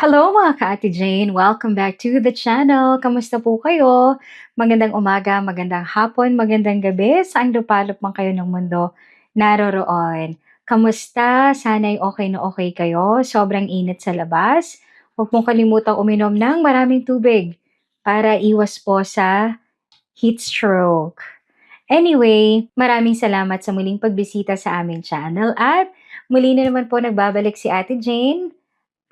Hello mga ka-Ate Jane! Welcome back to the channel. Kamusta po kayo? Magandang umaga, magandang hapon, magandang gabi. Saan lupalop man kayo ng mundo naroroon. Kamusta? Sana'y okay na okay kayo. Sobrang init sa labas. Huwag mong kalimutang uminom ng maraming tubig para iwas po sa heat stroke. Anyway, maraming salamat sa muling pagbisita sa aming channel at muli na naman po nagbabalik si Ate Jane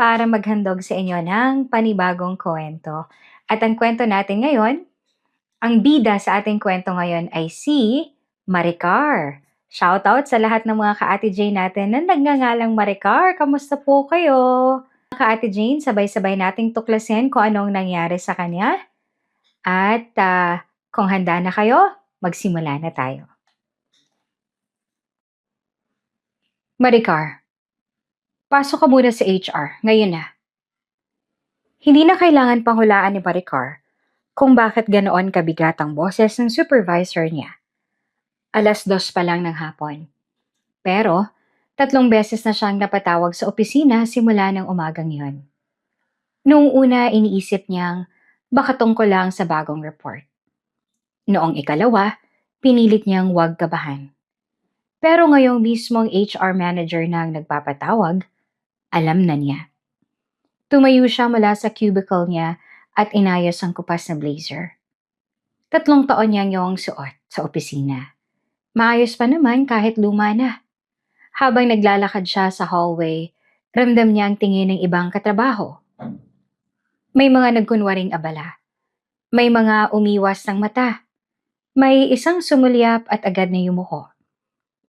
para maghandog sa inyo ng panibagong kwento. At ang kwento natin ngayon, ang bida sa ating kwento ngayon ay si Maricar. Shoutout sa lahat ng mga ka-Ate Jane natin na nagngangalang Maricar. Kamusta po kayo? Ka-Ate Jane, sabay-sabay nating tuklasin kung anong nangyari sa kanya. At kung handa na kayo, magsimula na tayo. Maricar, pasok ka muna sa HR, ngayon na. Hindi na kailangan pang hulaan ni Maricar kung bakit ganoon kabigat ang boses ng supervisor niya. 2:00 pa lang ng hapon. Pero, 3 beses na siyang napatawag sa opisina simula ng umagang yon. Noong una, iniisip niyang baka tungkol lang sa bagong report. Noong ikalawa, pinilit niyang huwag kabahan. Pero ngayong mismong HR manager na ang nagpapatawag, alam na niya. Tumayo siya mula sa cubicle niya at inayos ang kupas na blazer. 3 taon niyang yung suot sa opisina. Maayos pa naman kahit luma na. Habang naglalakad siya sa hallway, ramdam niya ang tingin ng ibang katrabaho. May mga nagkunwaring abala. May mga umiwas ng mata. May isang sumulyap at agad na yumuko.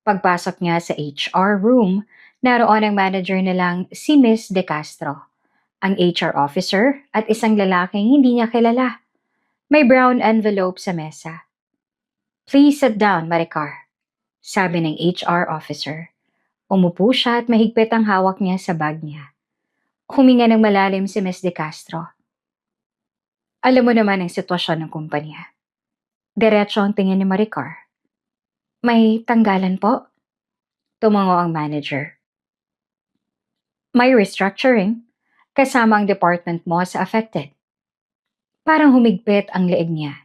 Pagpasok niya sa HR room, naroon ang manager nilang si Miss De Castro, ang HR officer at isang lalaking hindi niya kilala. May brown envelope sa mesa. "Please sit down, Maricar," sabi ng HR officer. Umupo siya at mahigpit ang hawak niya sa bag niya. Huminga ng malalim si Miss De Castro. Alam mo naman ang sitwasyon ng kumpanya. Diretso ang tingin ni Maricar. "May tanggalan po?" Tumango ang manager. "May restructuring, kasama ang department mo sa affected." Parang humigpit ang leeg niya.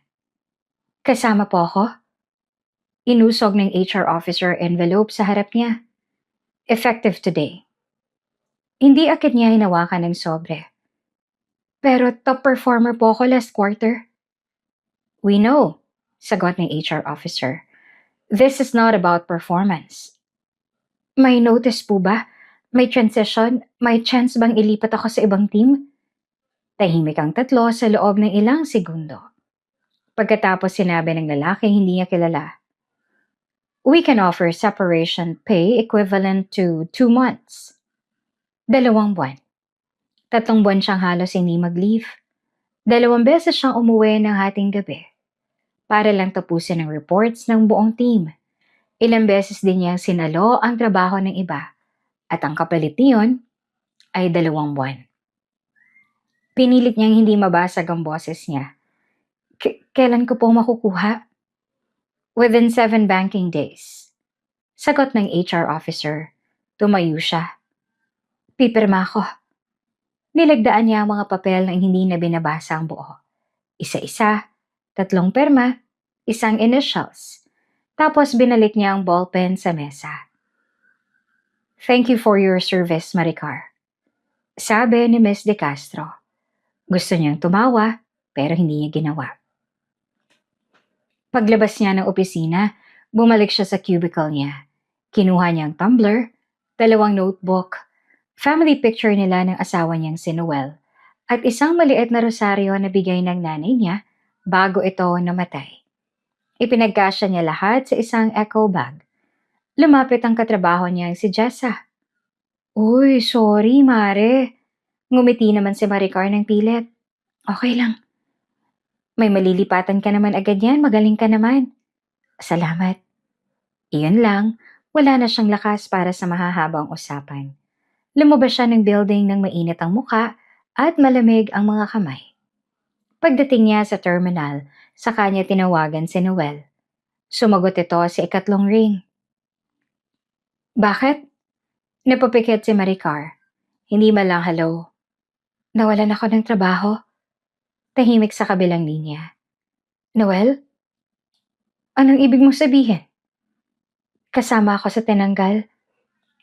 "Kasama po ako?" Inusog ng HR officer envelope sa harap niya. "Effective today." Hindi agad niya hinawakan ng sobre. "Pero top performer po ako last quarter." "We know," sagot ng HR officer. "This is not about performance." "May notice po ba? May transition? May chance bang ilipat ako sa ibang team?" Tahimik ang tatlo sa loob ng ilang segundo. Pagkatapos sinabi ng lalaking hindi niya kilala, "We can offer separation pay equivalent to 2 months. 2 buwan. 3 buwan siyang halos hindi mag-leave. 2 beses siyang umuwi ng hating gabi para lang tapusin ang reports ng buong team. Ilang beses din niyang sinalo ang trabaho ng iba at ang kapalit niyon ay 2 buwan. Pinilit niyang hindi mabasag ang boses niya. Kailan ko po makukuha?" "Within 7 banking days." Sagot ng HR officer. Tumayo siya. "Pipirma ko." Nilagdaan niya ang mga papel na hindi na binabasa ang buo. Isa-isa, 3 perma, isang initials. Tapos binalik niya ang ballpen sa mesa. "Thank you for your service, Maricar," sabi ni Miss De Castro. Gusto niyang tumawa, pero hindi niya ginawa. Paglabas niya ng opisina, bumalik siya sa cubicle niya. Kinuha niya ang tumbler, 2 notebook, family picture nila ng asawa niyang si Noel, at isang maliit na rosaryo na bigay ng nanay niya bago ito namatay. Ipinagkasya niya lahat sa isang eco bag. Lumapit ang katrabaho niyang si Jessa. "Uy, sorry, Mare." Ngumiti naman si Maricar ng pilit. "Okay lang. May malilipatan ka naman agad yan, magaling ka naman." "Salamat." Iyon lang, wala na siyang lakas para sa mahahabang usapan. Lumabas siya ng building ng mainit ang muka at malamig ang mga kamay. Pagdating niya sa terminal, sa kanya tinawagan si Noel. Sumagot ito sa 3 ring. "Bakit?" Napapikit si Maricar. Hindi man lang hello. Nawalan ako ng trabaho. Tahimik sa kabilang linya. Noel, anong ibig mong sabihin? Kasama ako sa tinanggal.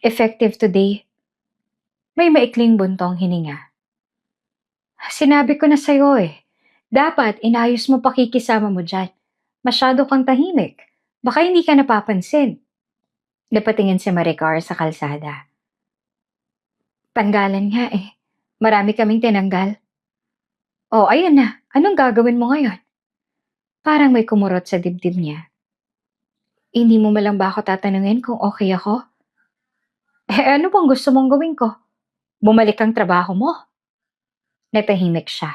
Effective today. May maikling buntong hininga. Sinabi ko na sa'yo eh. Dapat inayos mo pakikisama mo dyan. Masyado kang tahimik. Baka hindi ka napapansin. Napatingin si Maricar sa kalsada. Tanggalan nga eh. Marami kaming tinanggal. Oh, ayun na. Anong gagawin mo ngayon? Parang may kumurot sa dibdib niya. Hindi mo malang ba ako tatanungin kung okay ako? Ano bang gusto mong gawin ko? Bumalik ang trabaho mo? Natahimik siya.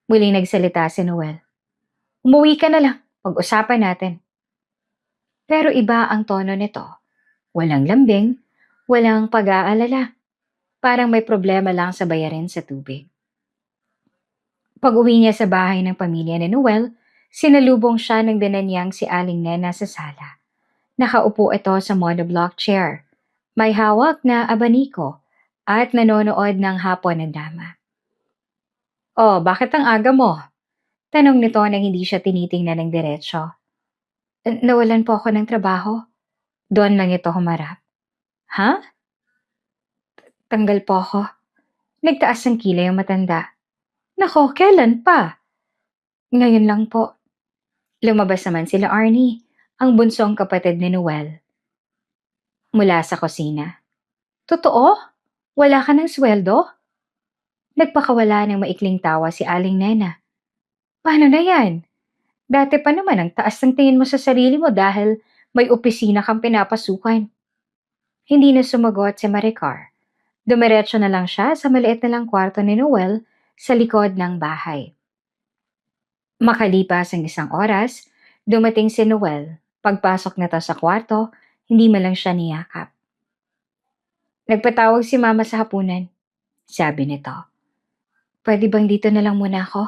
Muling nagsalita si Noel. Umuwi ka na lang. Pag-usapan natin. Pero iba ang tono nito. Walang lambing, walang pag-aalala. Parang may problema lang sa bayarin sa tubig. Pag-uwi niya sa bahay ng pamilya ni Noel, sinalubong siya ng binanyang si Aling Nena sa sala. Nakaupo ito sa monoblock chair. May hawak na abaniko at nanonood ng hapon na drama. Oh, bakit ang aga mo? Tanong nito nang hindi siya tinitingnan ng diretsyo. Nawalan po ako ng trabaho. Doon lang ito humarap. Ha? Tanggal po ako. Nagtaas ng kilay ang matanda. Nako, kailan pa? Ngayon lang po. Lumabas naman sila Arnie, ang bunsong kapatid ni Noel. Mula sa kusina. Totoo? Wala ka ng sweldo? Nagpakawala ng maikling tawa si Aling Nena. Paano na yan? Dati pa naman ang taas ng tingin mo sa sarili mo dahil may opisina kang pinapasukan. Hindi na sumagot si Maricar. Dumiretso na lang siya sa maliit na lang kwarto ni Noel sa likod ng bahay. Makalipas ang isang oras, dumating si Noel. Pagpasok nito sa kwarto, hindi man lang siya niyakap. Nagpatawag si Mama sa hapunan, sabi nito. Pwede bang dito na lang muna ako?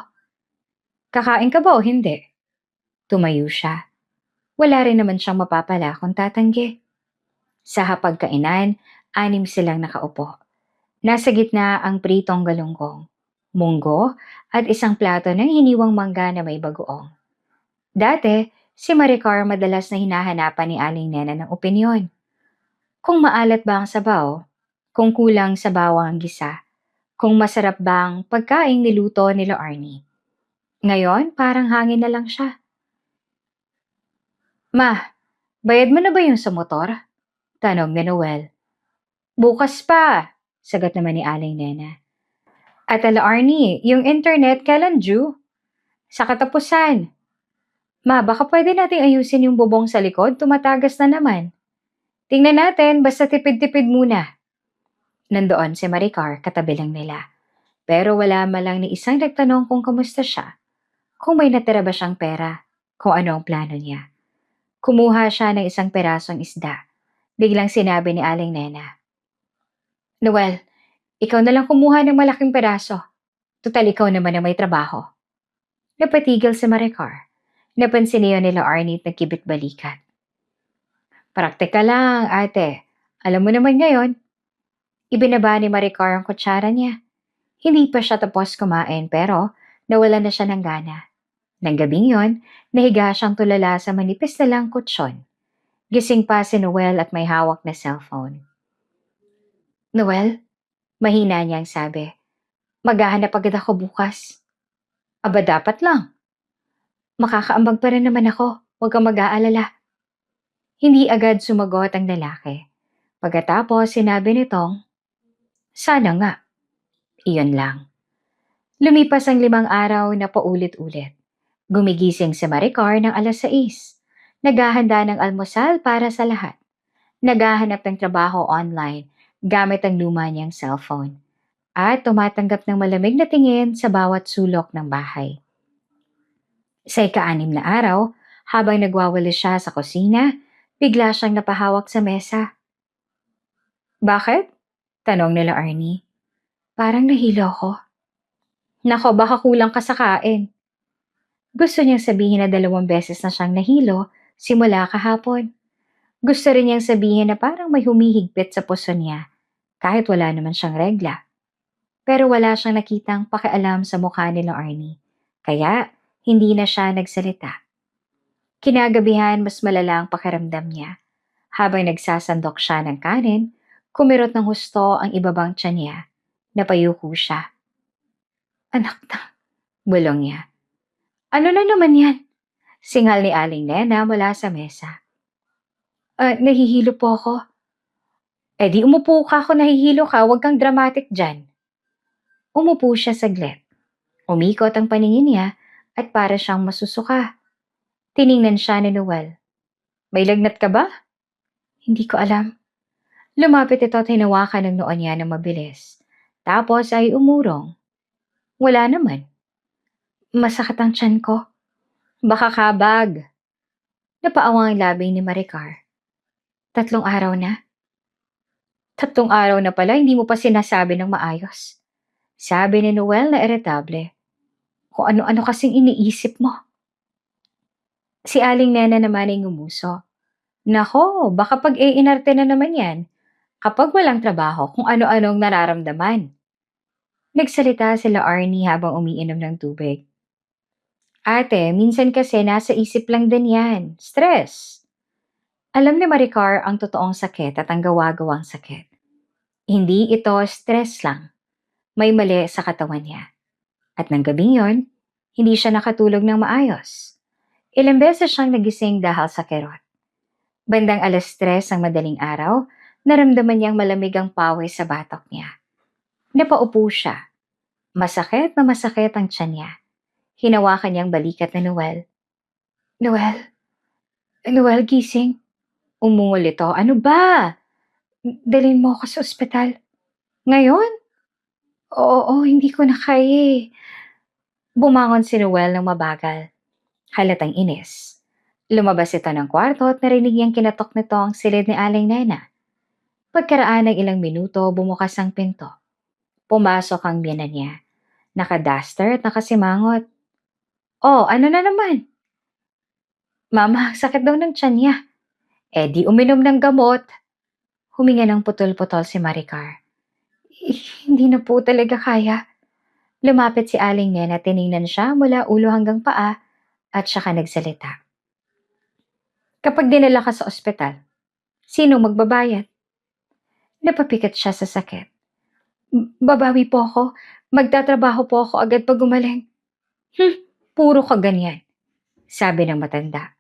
Kakain ka ba o hindi? Tumayo siya. Wala rin naman siyang mapapala kung tatanggi. Sa hapagkainan, 6 silang nakaupo. Nasa gitna ang pritong galunggong, munggo at isang plato ng hiniwang mangga na may bagoong. Dati, si Maricar madalas na hinahanapan ni Aling Nena ng opinyon. Kung maalat ba ang sabaw, kung kulang sa bawang ang gisa, kung masarap bang pagkaing niluto nila Arnie. Ngayon, parang hangin na lang siya. Ma, bayad mo na ba yung sa motor? Tanong ni Noel. Bukas pa, sagot naman ni Aling Nena. At ala Arnie, yung internet kailan due? Sa katapusan. Ma, baka pwede nating ayusin yung bubong sa likod, tumatagas na naman. Tingnan natin, basta tipid-tipid muna. Nandoon si Maricar, katabi lang nila. Pero wala malang ni isang nagtanong kung kamusta siya. Kung may natira ba siyang pera, kung ano ang plano niya. Kumuha siya ng isang perasong isda. Biglang sinabi ni Aling Nena. Noel, ikaw na lang kumuha ng malaking peraso. Tutal ikaw naman ang may trabaho. Napatigil si Maricar. Napansin niya nila Arnie at nagkibit-balikat. Praktika lang, ate. Alam mo naman ngayon. Ibinaba ni Maricar ang kutsara niya. Hindi pa siya tapos kumain pero nawala na siya ng gana. Nang gabing yon, nahiga siyang tulala sa manipis na lang kutsyon. Gising pa si Noel at may hawak na cellphone. Noel, mahina niyang sabi. Maghahanap agad ako bukas. Aba dapat lang. Makakaambag pa rin naman ako, huwag kang mag-aalala. Hindi agad sumagot ang lalaki. Pagkatapos sinabi nitong, sana nga. Iyon lang. Lumipas ang 5 araw na paulit-ulit. Gumigising si Maricar ng 6:00. Naghahanda ng almusal para sa lahat. Naghahanap ng trabaho online gamit ang luma niyang cellphone. At tumatanggap ng malamig na tingin sa bawat sulok ng bahay. Sa ika-6 na araw, habang nagwawalis siya sa kusina, bigla siyang napahawak sa mesa. Bakit? Tanong nila Arnie. Parang nahilo ko. Nako, baka kulang ka sa kain. Gusto niyang sabihin na 2 beses na siyang nahilo simula kahapon. Gusto rin niyang sabihin na parang may humihigpit sa puso niya kahit wala naman siyang regla. pero wala siyang nakitang pakialam sa mukha nila Arnie. Kaya, hindi na siya nagsalita. Kinagabihan, mas malala ang pakiramdam niya. Habang nagsasandok siya ng kanin, kumirot ng husto ang ibabang tiyan niya. Napayuko siya. Anak na, bulong niya. Ano na naman yan? Singal ni Aling Nena mula sa mesa. Nahihilo po ako. Di umupo ka kung nahihilo ka, huwag kang dramatic dyan. Umupo siya saglit. Umikot ang paningin niya at para siyang masusuka. Tiningnan siya ni Noel. May lagnat ka ba? Hindi ko alam. Lumapit ito at hinawakan ng noon niya ng mabilis. Tapos ay umurong. Wala naman. Masakit ang tiyan ko. Baka kabag. Napaawang ang labi ni Maricar. 3 araw na. 3 araw na pala, hindi mo pa sinasabi ng maayos. Sabi ni Noel na iritable. Kung ano-ano kasing iniisip mo. Si Aling Nena naman ay ngumuso. Nako, baka pag-iinarte na naman yan. Kapag walang trabaho, kung ano-anong nararamdaman. Nagsalita sila Arnie habang umiinom ng tubig. Ate, minsan kasi nasa isip lang din yan. Stress. Alam ni Maricar ang totoong sakit at ang gawa-gawang sakit. Hindi ito stress lang. May mali sa katawan niya. At ng gabing yon, hindi siya nakatulog ng maayos. Ilang beses siyang nagising dahil sa kerot. Bandang 3:00 ang madaling araw, naramdaman niyang malamig ang pawis sa batok niya. Napaupo siya. Masakit na masakit ang tiyan niya. Hinawakan niyang balikat na Noel. Noel, gising. Umungol ito. Ano ba? Dalhin mo ako sa ospital. Ngayon? Oo, hindi ko na kaya eh. Bumangon si Noel ng mabagal. Halatang inis. Lumabas ito ng kwarto at narinig niyang kinatok nito ang silid ni Aling Nena. Pagkaraan ng ilang minuto, bumukas ang pinto. Pumasok ang biyanan niya. Naka-duster at nakasimangot. Oh, ano na naman? Mama, sakit daw ng tiyan niya. Di uminom ng gamot. Huminga ng putol-putol si Maricar. Hindi na po talaga kaya. Lumapit si Aling Nena, tiningnan siya mula ulo hanggang paa at saka nagsalita. Kapag dinala ka sa ospital, sino magbabayad? Napapikit siya sa sakit. Babawi po ako. Magtatrabaho po ako agad pag gumaling. Puro ka ganyan. Sabi ng matanda.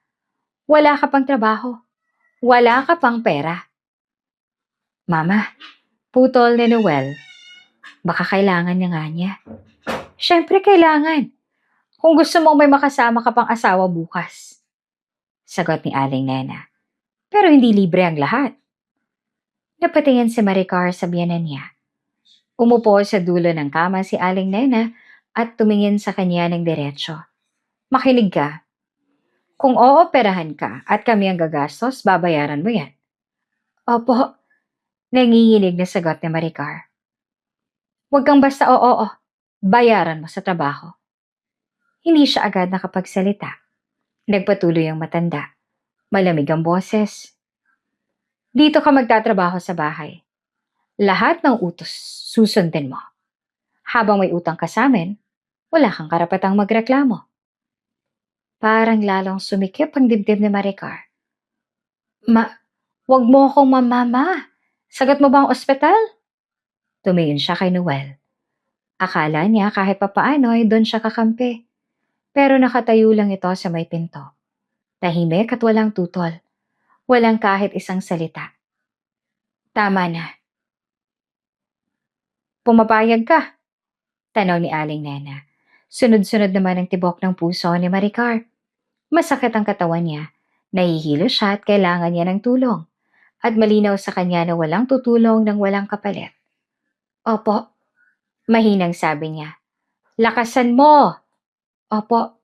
Wala ka pang trabaho. Wala ka pang pera. Mama, putol ni Noel. Baka kailangan niya nga niya. Siyempre kailangan. Kung gusto mong may makasama ka pang asawa bukas. Sagot ni Aling Nena. Pero hindi libre ang lahat. Napatingin si Maricar sa biyanan niya. Umupo sa dulo ng kama si Aling Nena at tumingin sa kanya ng diretsyo. Makinig ka. Kung ooperahan ka at kami ang gagastos, babayaran mo yan. Opo, nanginginig na sagot ni Maricar. Huwag kang basta oo. Bayaran mo sa trabaho. Hindi siya agad nakapagsalita. Nagpatuloy ang matanda. Malamig ang boses. Dito ka magtatrabaho sa bahay. Lahat ng utos susundin mo. Habang may utang ka sa amin, wala kang karapatang magreklamo. Parang lalong sumikip ang dibdib ni Maricar. Wag mo akong mamama. Sagot mo ba ang ospital? Tumingin siya kay Noel. Akala niya kahit papaano ay doon siya kakampi. Pero nakatayo lang ito sa may pinto. Tahimik at walang tutol. Walang kahit isang salita. Tama na. Pumapayag ka? Tanong ni Aling Nena. Sunod-sunod naman ang tibok ng puso ni Maricar. Masakit ang katawan niya. Nahihilo siya at kailangan niya ng tulong. At malinaw sa kanya na walang tutulong ng walang kapalit. Opo. Mahinang sabi niya. Lakasan mo! Opo.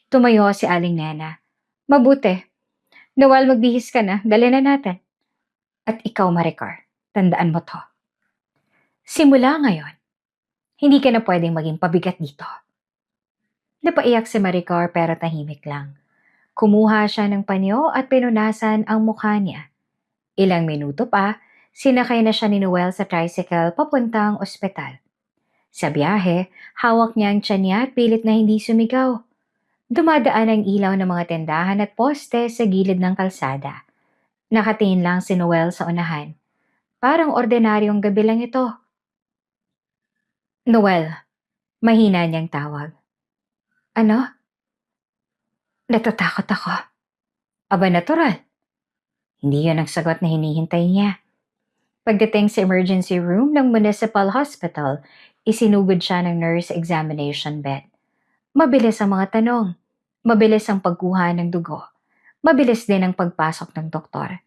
Tumayo si Aling Nena. Mabuti. Noel, magbihis ka na. Dali na natin. At ikaw, Maricar, tandaan mo to. Simula ngayon, hindi ka na pwedeng maging pabigat dito. Napaiyak si Maricar pero tahimik lang. Kumuha siya ng panyo at pinunasan ang mukha niya. Ilang minuto pa, Sinakay na siya ni Noel sa tricycle papuntang ospital. Sa biyahe, hawak niya ang tiyan niya at pilit na hindi sumigaw. Dumadaan ang ilaw ng mga tindahan at poste sa gilid ng kalsada. Nakatingin lang si Noel sa unahan. Parang ordinaryong gabi lang ito. Noel, mahina niyang tawag. Ano? Natatakot ako. Aba natural. Hindi yun ang sagot na hinihintay niya. Pagdating sa emergency room ng municipal hospital, isinugod siya ng nurse examination bed. Mabilis ang mga tanong. Mabilis ang pagkuha ng dugo. Mabilis din ang pagpasok ng doktor.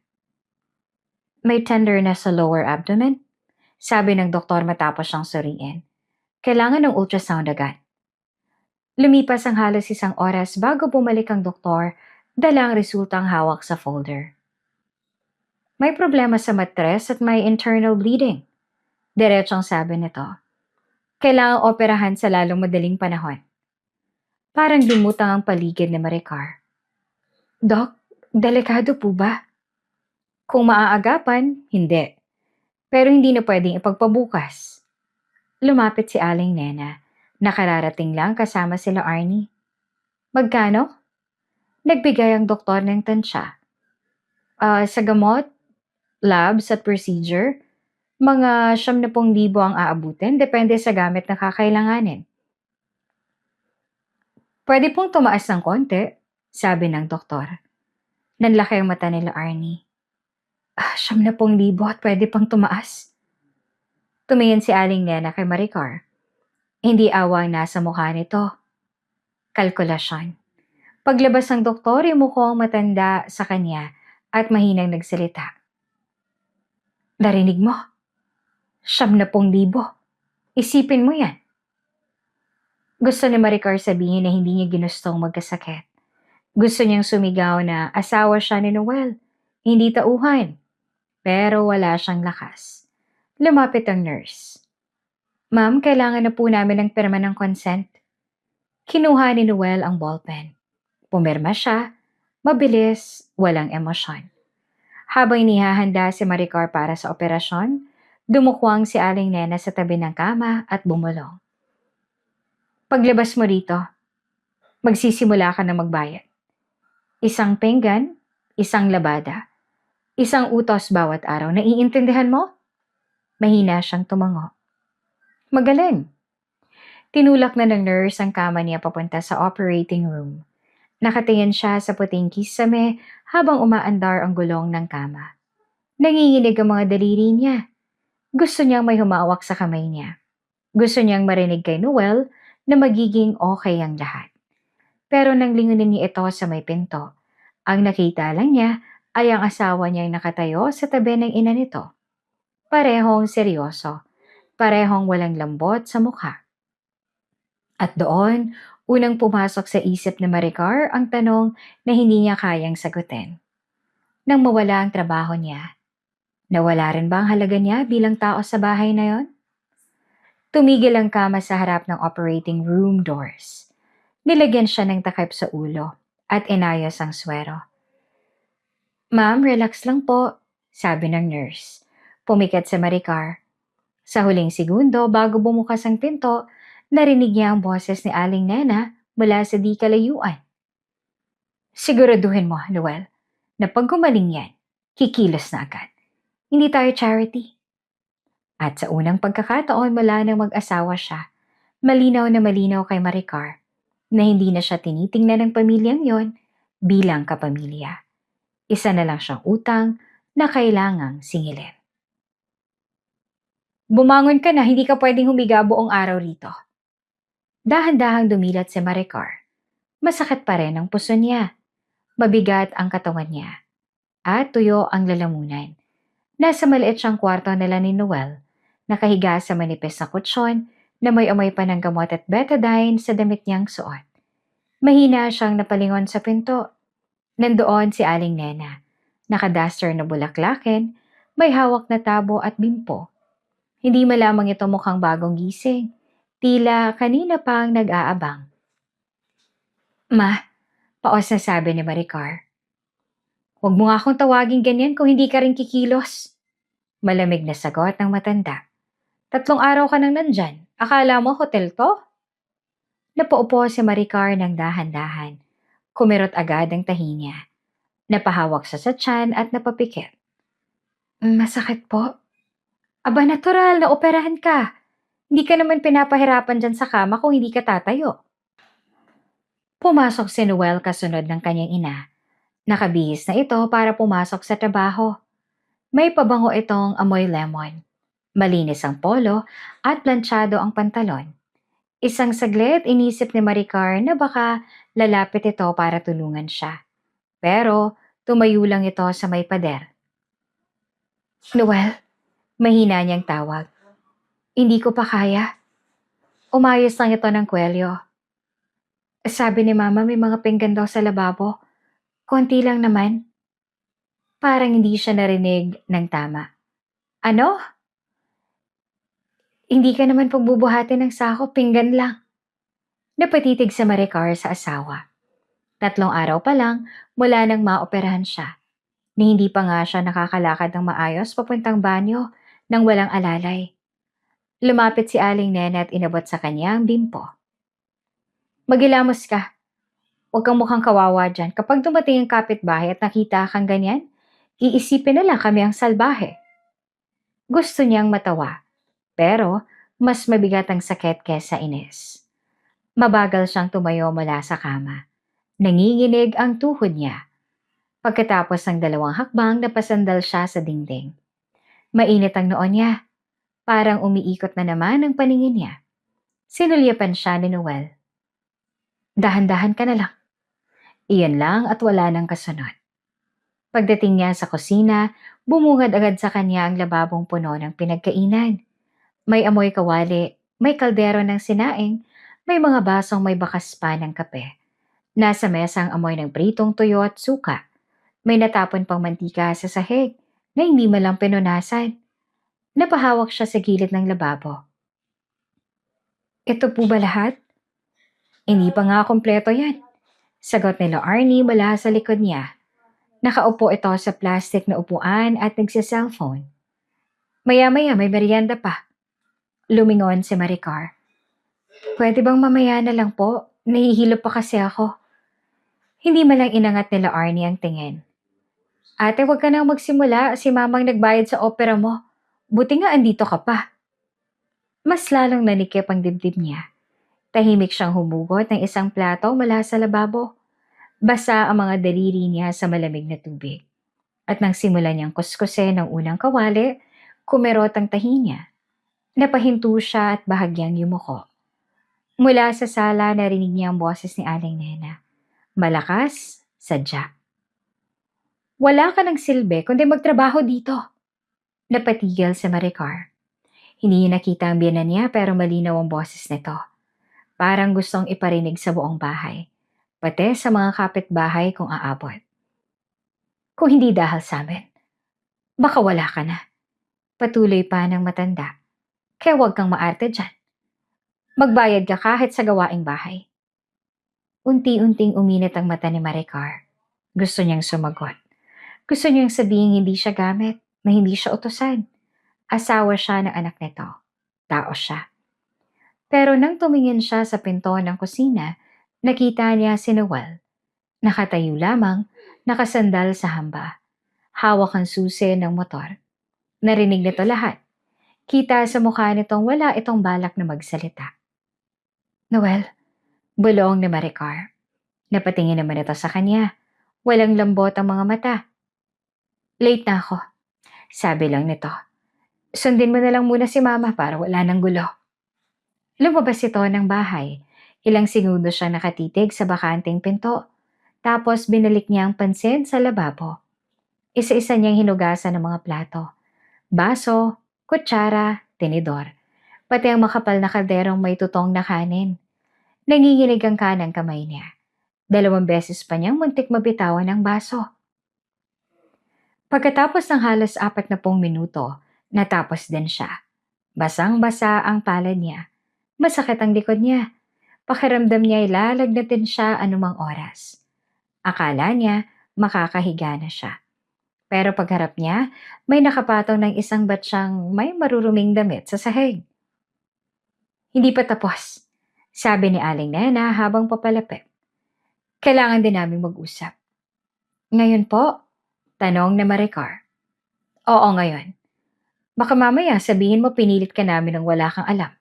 May tenderness sa lower abdomen, sabi ng doktor matapos siyang suriin. Kailangan ng ultrasound agad. Lumipas ang halos isang oras bago bumalik ang doktor, dala ang resultang hawak sa folder. May problema sa matres at may internal bleeding. Diretsong sabi nito. Kailangang operahan sa lalong madaling panahon. Parang lumutang ang paligid ni Maricar. Dok, delikado po ba? Kung maaagapan, hindi. Pero hindi na pwedeng ipagpabukas. Lumapit si Aling Nena. Nakararating lang kasama sila Arnie. Magkano? Nagbigay ang doktor ng tansya. Sa gamot, labs at procedure, mga 70,000 ang aabutin depende sa gamit na kakailanganin. Pwede pong tumaas ng konti, sabi ng doktor. Nanlaki ang mata nila Arnie. 70,000 at pwede pang tumaas. Tumingin si Aling Nena kay Maricar. Hindi awa ang nasa mukha nito. Kalkulasyon. Paglabas ng doktor, mukhang matanda sa kanya at mahinang nagsalita. Narinig mo? 70,000. Isipin mo yan. Gusto ni Maricar sabihin na hindi niya ginustong magkasakit. Gusto niyang sumigaw na asawa siya ni Noel. Hindi tauhan. Pero wala siyang lakas. Lumapit ang nurse. Ma'am, kailangan na po namin ng pirma ng consent. Kinuha ni Noel ang ballpen. Pumirma siya, mabilis, walang emosyon. Habang inihahanda si Maricar para sa operasyon, dumukwang si Aling Nena sa tabi ng kama at bumulong. Paglabas mo rito, magsisimula ka na magbayad. Isang pinggan, isang labada, isang utos bawat araw. Naiintindihan mo? Mahina siyang tumango. Magaling. Tinulak na ng nurse ang kama niya papunta sa operating room. Nakatingin siya sa puting kisame habang umaandar ang gulong ng kama. Nanginginig ang mga daliri niya. Gusto niyang may humawak sa kamay niya. Gusto niyang marinig kay Noel na magiging okay ang lahat. Pero nang lingunin niya ito sa may pinto, ang nakita lang niya ay ang asawa niyang nakatayo sa tabi ng ina nito. Parehong seryoso, parehong walang lambot sa mukha. At doon, unang pumasok sa isip ni Maricar ang tanong na hindi niya kayang sagutin. Nang mawala ang trabaho niya, nawala rin ba ang halaga niya bilang tao sa bahay na yon? Tumigil ang kama sa harap ng operating room doors. Nilagyan siya ng takip sa ulo at inayos ang swero. Ma'am, relax lang po, sabi ng nurse. Pumikat sa Maricar. Sa huling segundo bago bumukas ang pinto, narinig niya ang boses ni Aling Nena mula sa di kalayuan. Siguraduhin mo, Noel, na pag gumaling yan, kikilos na agad. Hindi tayo charity. At sa unang pagkakataon mula nang mag-asawa siya, malinaw na malinaw kay Maricar na hindi na siya tinitingnan ng pamilyang yon bilang kapamilya. Isa na lang siyang utang na kailangang singilin. Bumangon ka na, hindi ka pwedeng humiga buong araw rito. Dahan-dahang dumilat si Maricar. Masakit pa rin ang puso niya. Mabigat ang katawan niya. At tuyo ang lalamunan. Nasa maliit siyang kwarto nila ni Noel, nakahiga sa manipis na kutsyon na may amoy pa ng gamot at betadine sa damit niyang suot. Mahina siyang napalingon sa pinto. Nandoon si Aling Nena, nakaduster na bulaklakin, may hawak na tabo at bimpo. Hindi malamang ito mukhang bagong gising. Tila kanina pang nag-aabang. Ma, paos na sabi ni Maricar. Huwag mo nga akong tawagin ganyan kung hindi ka rin kikilos. Malamig na sagot ng matanda. 3 araw ka nang nandyan. Akala mo hotel to? Napaupo si Maricar ng dahan-dahan. Kumirot agad ang tahi niya. Napahawak siya sa tiyan at napapikit. Masakit po. Aba, natural na operahan ka. Hindi ka naman pinapahirapan dyan sa kama kung hindi ka tatayo. Pumasok si Noel kasunod ng kanyang ina. Nakabihis na ito para pumasok sa trabaho. May pabango itong amoy lemon. Malinis ang polo at planchado ang pantalon. Isang saglit inisip ni Maricar na baka lalapit ito para tulungan siya. Pero tumayo lang ito sa may pader. Noel, mahina niyang tawag. Hindi ko pa kaya. Umayos lang ito ng kwelyo. Sabi ni Mama may mga pinggan daw sa lababo. Konti lang naman. Parang hindi siya narinig ng tama. Ano? Hindi ka naman pagbubuhati ng sako, pinggan lang. Napatitig sa Maricar sa asawa. 3 araw pa lang mula nang maoperahan siya. Ni hindi pa nga siya nakakalakad ng maayos papuntang banyo nang walang alalay. Lumapit si Aling Nena at inabot sa kanya ang bimpo. Magilamos ka. Huwag kang mukhang kawawa dyan. Kapag dumating ang kapitbahay at nakita kang ganyan, iisipin na lang kami ang salbahe. Gusto niyang matawa, pero mas mabigat ang sakit kesa inis. Mabagal siyang tumayo mula sa kama. Nanginginig ang tuhod niya. Pagkatapos ng 2 hakbang, napasandal siya sa dingding. Mainit ang noon niya. Parang umiikot na naman ang paningin niya. Sinulyapan siya ni Noel. Dahan-dahan ka na lang. Iyan lang at wala nang kasunod. Pagdating niya sa kusina, bumungad agad sa kanya ang lababong puno ng pinagkainan. May amoy kawali, may kaldero ng sinaing, may mga basong may bakas pa ng kape. Nasa mesa ang amoy ng pritong tuyo at suka. May natapon pang mantika sa sahig na hindi malang pinunasan. Napahawak siya sa gilid ng lababo. Ito po ba lahat? Hindi pa nga kompleto yan. Sagot nila Arnie mula sa likod niya. Nakaupo ito sa plastic na upuan at nagsa-cellphone. Maya-maya may merienda pa. Lumingon si Maricar. Pwede bang mamaya na lang po? Nahihilo pa kasi ako. Hindi malang inangat nila Arnie ang tingin. Ate, huwag ka nang magsimula. Si Mamang nagbayad sa opera mo. Buti nga andito ka pa. Mas lalong nanikip ang dibdib niya. Tahimik siyang humugot ng isang plato mula sa lababo. Basa ang mga daliri niya sa malamig na tubig. At nang simulan niyang kuskusin ng unang kawali, kumerot ang tahi niya. Napahinto siya at bahagyang yumuko. Mula sa sala, narinig niya ang boses ni Aling Nena. Malakas, sadya. Wala ka ng silbi kundi magtrabaho dito. Napatigil si Maricar. Hindi niya nakita ang biyanan niya pero malinaw ang boses nito. Parang gustong iparinig sa buong bahay. Pati sa mga kapitbahay kung aabot. Kung hindi dahil sa amin, baka wala ka na. Patuloy pa ng matanda. Kaya huwag kang maarte dyan. Magbayad ka kahit sa gawaing bahay. Unti-unting uminit ang mata ni Maricar. Gusto niyang sumagot. Gusto niyang sabihin hindi siya gamit, na hindi siya utusan. Asawa siya ng anak nito. Tao siya. Pero nang tumingin siya sa pinto ng kusina, nakita niya si Noel. Nakatayo lamang, nakasandal sa hamba. Hawak ang susi ng motor. Narinig nito lahat. Kita sa mukha nitong wala itong balak na magsalita. Noel, bulong ni Maricar. Napatingin naman ito sa kanya. Walang lambot ang mga mata. Late na ako, sabi lang nito. Sundin mo na lang muna si Mama para wala nang gulo. Lumabas ito ng bahay. Ilang segundo siya nakatitig sa bakanting pinto. Tapos binalik niya ang pansin sa lababo. Isa-isa niyang hinugasan ng mga plato. Baso, kutsara, tinidor. Pati ang makapal na kalderong may tutong na kanin. Nanginginig ang kanang kamay niya. 2 beses pa niyang muntik mabitawan ang baso. Pagkatapos ng halos 40 minuto, natapos din siya. Basang-basa ang palad niya. Masakit ang likod niya. Pakiramdam niya ay lalagnatin siya anumang oras. Akala niya makakahiga na siya. Pero pagharap niya, may nakapatong ng isang batsyang may maruruming damit sa sahig. Hindi pa tapos, sabi ni Aling Nena habang papalapit. Kailangan din namin mag-usap. Ngayon po? Tanong ni Maricar. Oo, ngayon. Baka mamaya sabihin mo pinilit ka namin ng wala kang alam.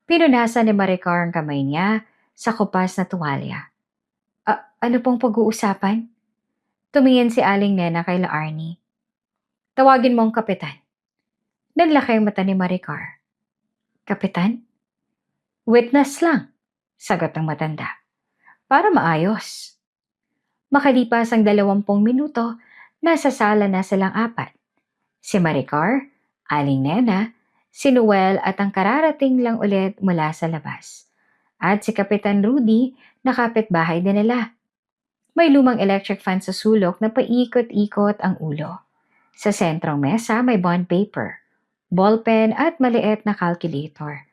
Pinunasan ni Maricar ang kamay niya sa kupas na tuwalya. Ano pong pag-uusapan? Tumingin si Aling Nena kay La Arnie. Tawagin mo ang kapitan. Nanlaki ang mata ni Maricar. Kapitan? Witness lang, sagot ng matanda. Para maayos. Makalipas ang 20 minuto, nasa sala na silang apat. Si Maricar, Aling Nena, si Noel at ang kararating lang ulit mula sa labas. At si Kapitan Rudy na kapitbahay din nila. May lumang electric fan sa sulok na paikot-ikot ang ulo. Sa sentrong mesa may bond paper, ballpen at maliit na calculator.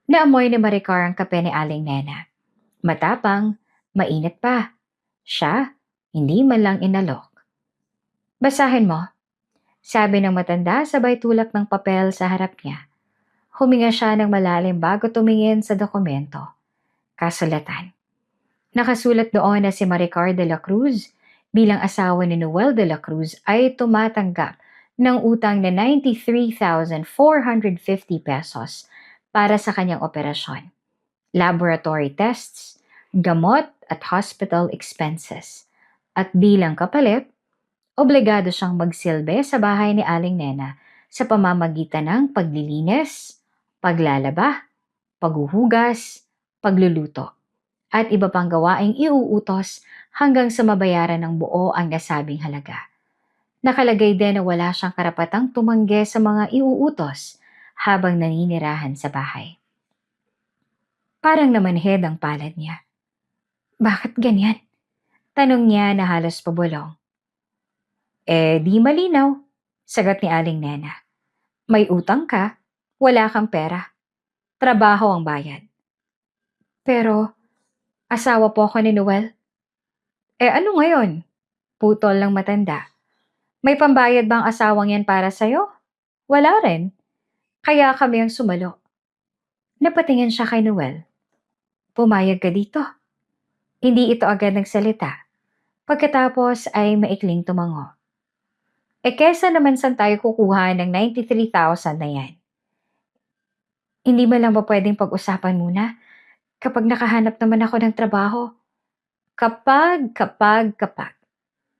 Naamoy ni Maricar ang kape ni Aling Nena. Matapang, mainit pa. Siya, hindi man lang inalok. Basahin mo, sabi ng matanda sabay tulak ng papel sa harap niya. Huminga siya ng malalim bago tumingin sa dokumento. Kasulatan. Nakasulat doon na si Maricar de la Cruz bilang asawa ni Noel de la Cruz ay tumatanggap ng utang na 93,450 pesos para sa kanyang operasyon. Laboratory tests, gamot at hospital expenses. At bilang kapalit, obligado siyang magsilbi sa bahay ni Aling Nena sa pamamagitan ng paglilinis, paglalaba, paghuhugas, pagluluto, at iba pang gawaing iuutos hanggang sa mabayaran ng buo ang nasabing halaga. Nakalagay din na wala siyang karapatang tumanggi sa mga iuutos habang naninirahan sa bahay. Parang namanhid ang palad niya. Bakit ganyan? Tanong niya na halos pabulong. Di malinaw, sagot ni Aling Nena. May utang ka, wala kang pera. Trabaho ang bayad. Pero, asawa po ako ni Noel. Ano ngayon? Putol ng matanda. May pambayad bang asawang yan para sa'yo? Wala rin. Kaya kami ang sumalo. Napatingin siya kay Noel. Pumayag ka dito. Hindi ito agad nagsalita. Pagkatapos ay maikling tumango. Kesa naman saan tayo kukuha ng 93,000 na yan? Hindi mo lang ba pwedeng pag-usapan muna kapag nakahanap naman ako ng trabaho? Kapag.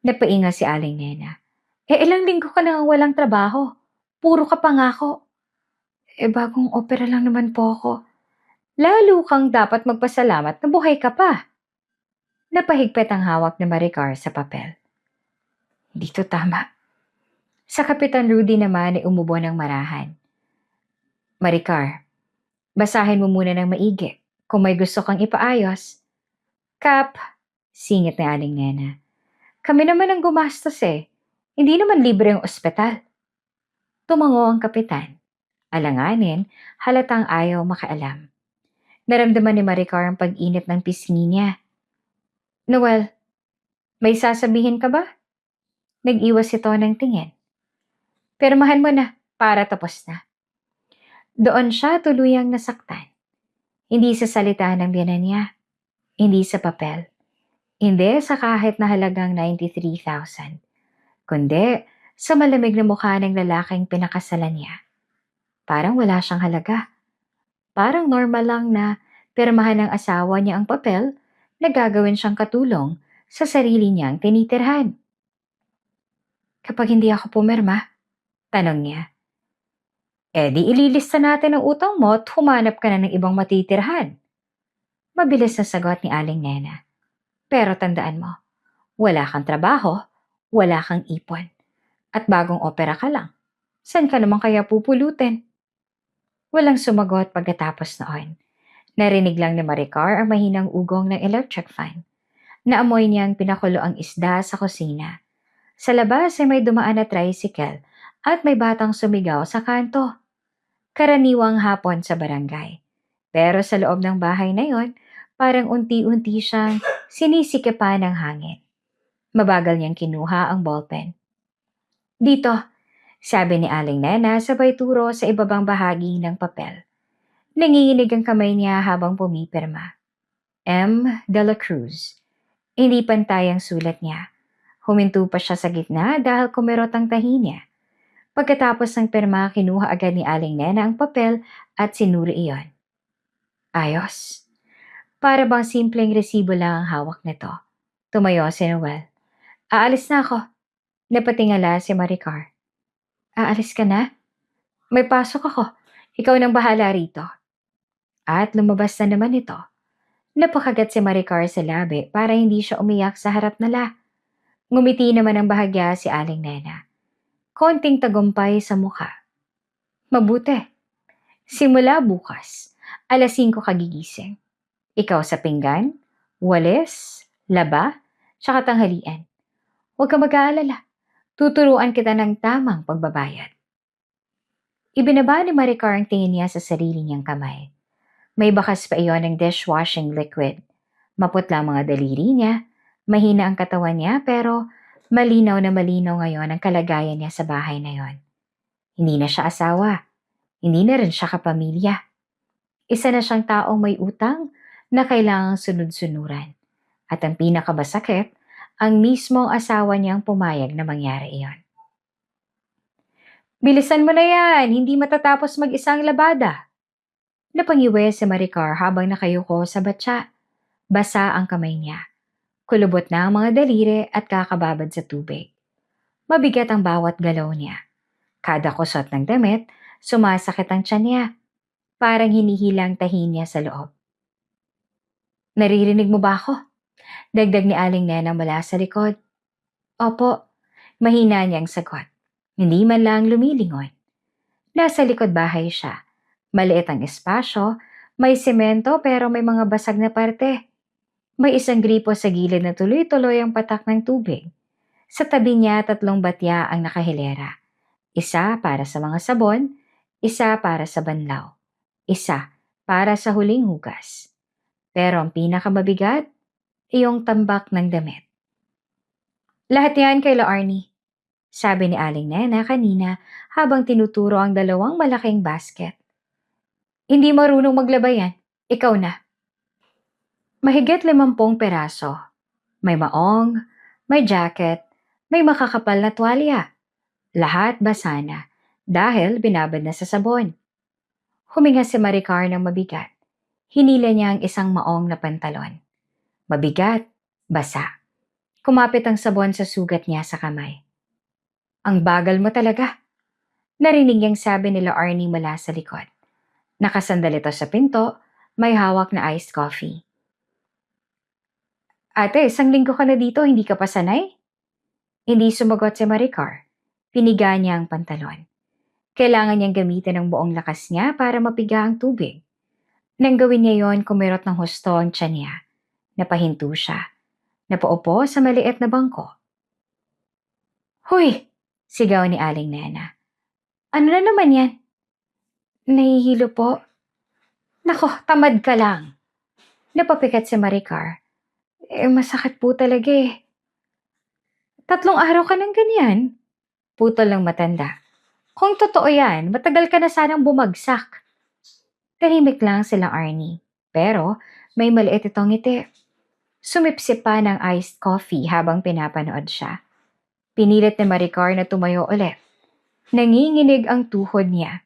Napainga si Aling Nena. Ilang linggo ka nang walang trabaho. Puro ka pangako. Bagong opera lang naman po ako. Lalo kang dapat magpasalamat na buhay ka pa. Napahigpit ang hawak ni Maricar sa papel. Dito tama. Sa Kapitan Rudy naman ay umubo ng marahan. Maricar, basahin mo muna ng maigi kung may gusto kang ipaayos. Kap, singit ni Aling Nena. Kami naman ang gumastos eh. Hindi naman libre ang ospital. Tumango ang kapitan. Alanganin, halatang ayaw makaalam. Naramdaman ni Maricar ang pag-init ng pisngi niya. Noel, may sasabihin ka ba? Nag-iwas ito ng tingin. Pirmahan mo na para tapos na. Doon siya tuluyang nasaktan. Hindi sa salita ng biyanan niya. Hindi sa papel. Hindi sa kahit na halagang 93,000. Kundi sa malamig na mukha ng lalaking pinakasalan niya. Parang wala siyang halaga. Parang normal lang na pirmahan ng asawa niya ang papel na gagawin siyang katulong sa sarili niyang tinitirhan. Kapag hindi ako pumirma, tanong niya. Di ililista natin ang utang mo at humanap ka na ng ibang matitirhan. Mabilis na sagot ni Aling Nena. Pero tandaan mo, wala kang trabaho, wala kang ipon. At bagong opera ka lang. Saan ka naman kaya pupulutin? Walang sumagot pagkatapos noon. Narinig lang ni Maricar ang mahinang ugong ng electric fan. Naamoy niyang pinakulo ang isda sa kusina. Sa labas ay may dumaan na tricycle at may batang sumigaw sa kanto. Karaniwang hapon sa barangay. Pero sa loob ng bahay na yon, parang unti-unti siyang sinisikipan ng hangin. Mabagal niyang kinuha ang ballpen. Dito, sabi ni Aling Nena sabay turo sa ibabang bahagi ng papel. Nanginginig ang kamay niya habang pumipirma. M. De La Cruz. Hindi pantay ang sulat niya. Huminto pa siya sa gitna dahil kumirot ang tahi niya. Pagkatapos ng pirma, kinuha agad ni Aling Nena ang papel at sinuri iyon. Ayos. Para bang simpleng resibo lang ang hawak nito. Tumayo si Noel. Aalis na ako. Napatingala si Maricar. Aalis ka na? May pasok ako. Ikaw nang bahala rito. At lumabas na naman ito. Napakagat si Maricar sa labi para hindi siya umiyak sa harap nila. Ngumiti naman ang bahagya si Aling Nena. Konting tagumpay sa mukha. Mabuti. Simula bukas, 5:00 kagigising. Ikaw sa pinggan, walis, laba, tsaka tanghalian. Huwag ka mag-aalala. Tuturuan kita ng tamang pagbabayad. Ibinaba ni Maricar ang tingin niya sa sarili niyang kamay. May bakas pa iyon ng dishwashing liquid. Maputla ang mga daliri niya, mahina ang katawan niya pero malinaw na malinaw ngayon ang kalagayan niya sa bahay na yon. Hindi na siya asawa. Hindi na rin siya kapamilya. Isa na siyang taong may utang na kailangang sunod-sunuran. At ang pinakamasakit, ang mismong asawa niyang pumayag na mangyari iyon. Bilisan mo na yan, hindi matatapos mag-isang labada. Napangiwi si Maricar habang nakayuko sa batya. Basa ang kamay niya. Kulubot na ang mga daliri at kakababad sa tubig. Mabigat ang bawat galaw niya. Kada kusot ng damit, sumasakit ang tiyan niya. Parang hinihilang tahi niya sa loob. Naririnig mo ba ako? Dagdag ni Aling Nena mula sa likod. Opo, mahina niyang sagot. Hindi man lang lumilingon. Nasa likod bahay siya. Maliit ang espasyo, may semento pero may mga basag na parte. May isang gripo sa gilid na tuloy-tuloy ang patak ng tubig. Sa tabi niya 3 batya ang nakahilera. Isa para sa mga sabon, isa para sa banlaw, isa para sa huling hugas. Pero ang pinakamabigat, iyong tambak ng damit. Lahat yan kay Arnie, sabi ni Aling Nena kanina habang tinuturo ang 2 malaking basket. Hindi marunong maglaba yan, ikaw na. Mahigit 50 peraso. May maong, may jacket, may makakapal na tuwalya. Lahat basa na dahil binabad na sa sabon. Huminga si Maricar ng mabigat. Hinila niya ang isang maong na pantalon. Mabigat, basa. Kumapit ang sabon sa sugat niya sa kamay. Ang bagal mo talaga. Narinig niyang sabi nila Arnie mula sa likod. Nakasandal ito sa pinto, may hawak na iced coffee. Ate, 1 linggo ka na dito, hindi ka pa sanay? Hindi sumagot si Maricar. Piniga niya ang pantalon. Kailangan niyang gamitin ang buong lakas niya para mapiga ang tubig. Nang gawin niya yon, kumirot ng husto ang tiyan niya. Napahinto siya. Napaupo sa maliit na bangko. Huy! Sigaw ni Aling Nena. Ano na naman yan? Nahihilo po. Nako, tamad ka lang. Napapikat si Maricar. Masakit po talaga eh. 3 araw ka ng ganyan. Putol ng matanda. Kung totoo yan, matagal ka na sanang bumagsak. Tahimik lang sila Arnie. Pero may maliit itong ngiti. Sumipsip pa ng iced coffee habang pinapanood siya. Pinilit ni Maricar na tumayo ulit. Nanginginig ang tuhod niya.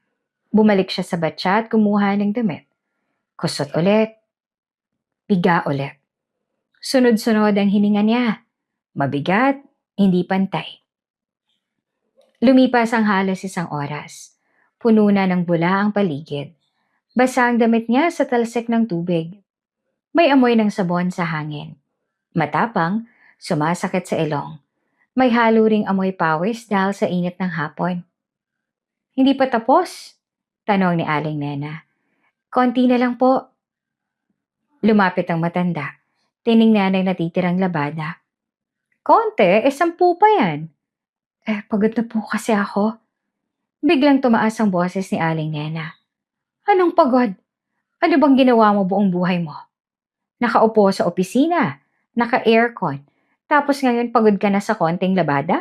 Bumalik siya sa batya at kumuha ng damit. Kusot ulit. Piga ulit. Sunod-sunod ang hininga niya. Mabigat, hindi pantay. Lumipas ang halos 1 oras. Puno na ng bula ang paligid. Basa ang damit niya sa talsik ng tubig. May amoy ng sabon sa hangin. Matapang, sumasakit sa ilong. May halo ring amoy pawis dahil sa init ng hapon. Hindi pa tapos? Tanong ni Aling Nena. Konti na lang po. Lumapit ang matanda. Tiningnan ang natitirang labada. Konti? 10 pa yan. Pagod na po kasi ako. Biglang tumaas ang boses ni Aling Nena. Anong pagod? Ano bang ginawa mo buong buhay mo? Nakaupo sa opisina, naka-aircon, tapos ngayon pagod ka na sa konting labada?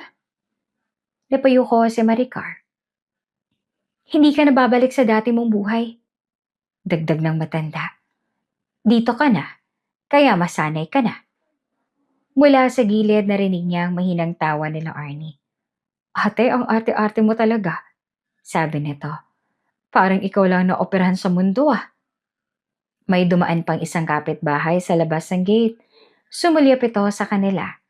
Napayuko si Maricar. Hindi ka na babalik sa dati mong buhay. Dagdag ng matanda. Dito ka na, kaya masanay ka na. Mula sa gilid narinig niya ang mahinang tawa nila Arnie. Ate, ang ate-ate mo talaga, sabi nito. Parang ikaw lang na operahan sa mundo ah. May dumaan pang isang kapitbahay sa labas ng gate. Sumulyap ito sa kanila.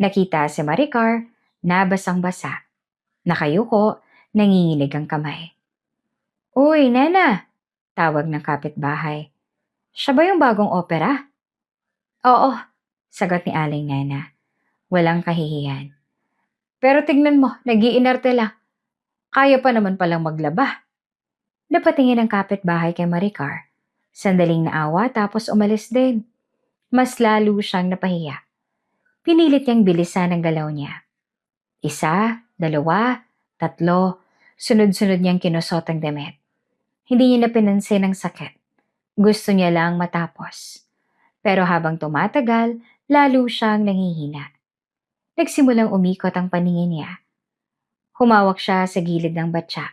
Nakita si Maricar na basang-basa. Nakayuko, nanginginig ang kamay. Uy, Nena! Tawag ng kapitbahay. Siya ba yung bagong opera? Oo, sagot ni Aling Nena. Walang kahihiyan. Pero tignan mo, nag-iinarte lang. Kaya pa naman palang maglaba. Napatingin ang kapitbahay kay Maricar. Sandaling naawa tapos umalis din. Mas lalo siyang napahiya. Pinilit niyang bilisan ang galaw niya. Isa, dalawa, tatlo, sunod-sunod niyang kinusot ang damit. Hindi niya napinansin ang sakit. Gusto niya lang matapos. Pero habang tumatagal, lalo siyang nanghihina. Nagsimulang umikot ang paningin niya. Humawak siya sa gilid ng batya.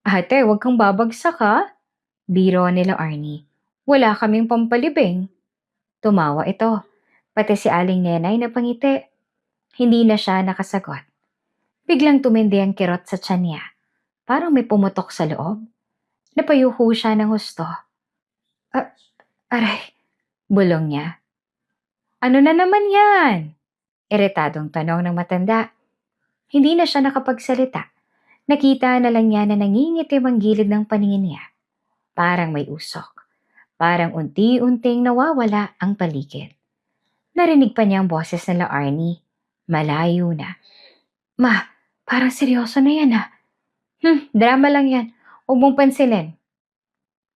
Ate, huwag kang babagsak ha? Biro nila Arnie. Wala kaming pampalibing. Tumawa ito. Pati si Aling Nenay napangiti. Hindi na siya nakasagot. Biglang tumindi ang kirot sa tiyan niya. Parang may pumutok sa loob. Napayuko siya ng husto. Aray, bulong niya. Ano na naman yan? Iritadong tanong ng matanda. Hindi na siya nakapagsalita. Nakita na lang niya na nangingitim ang gilid ng paningin niya. Parang may usok. Parang unti-unting nawawala ang paligid. Narinig pa niya ang boses nila Arnie. Malayo na. Ma, parang seryoso na yan ah. Drama lang yan. Huwag mong pansinin.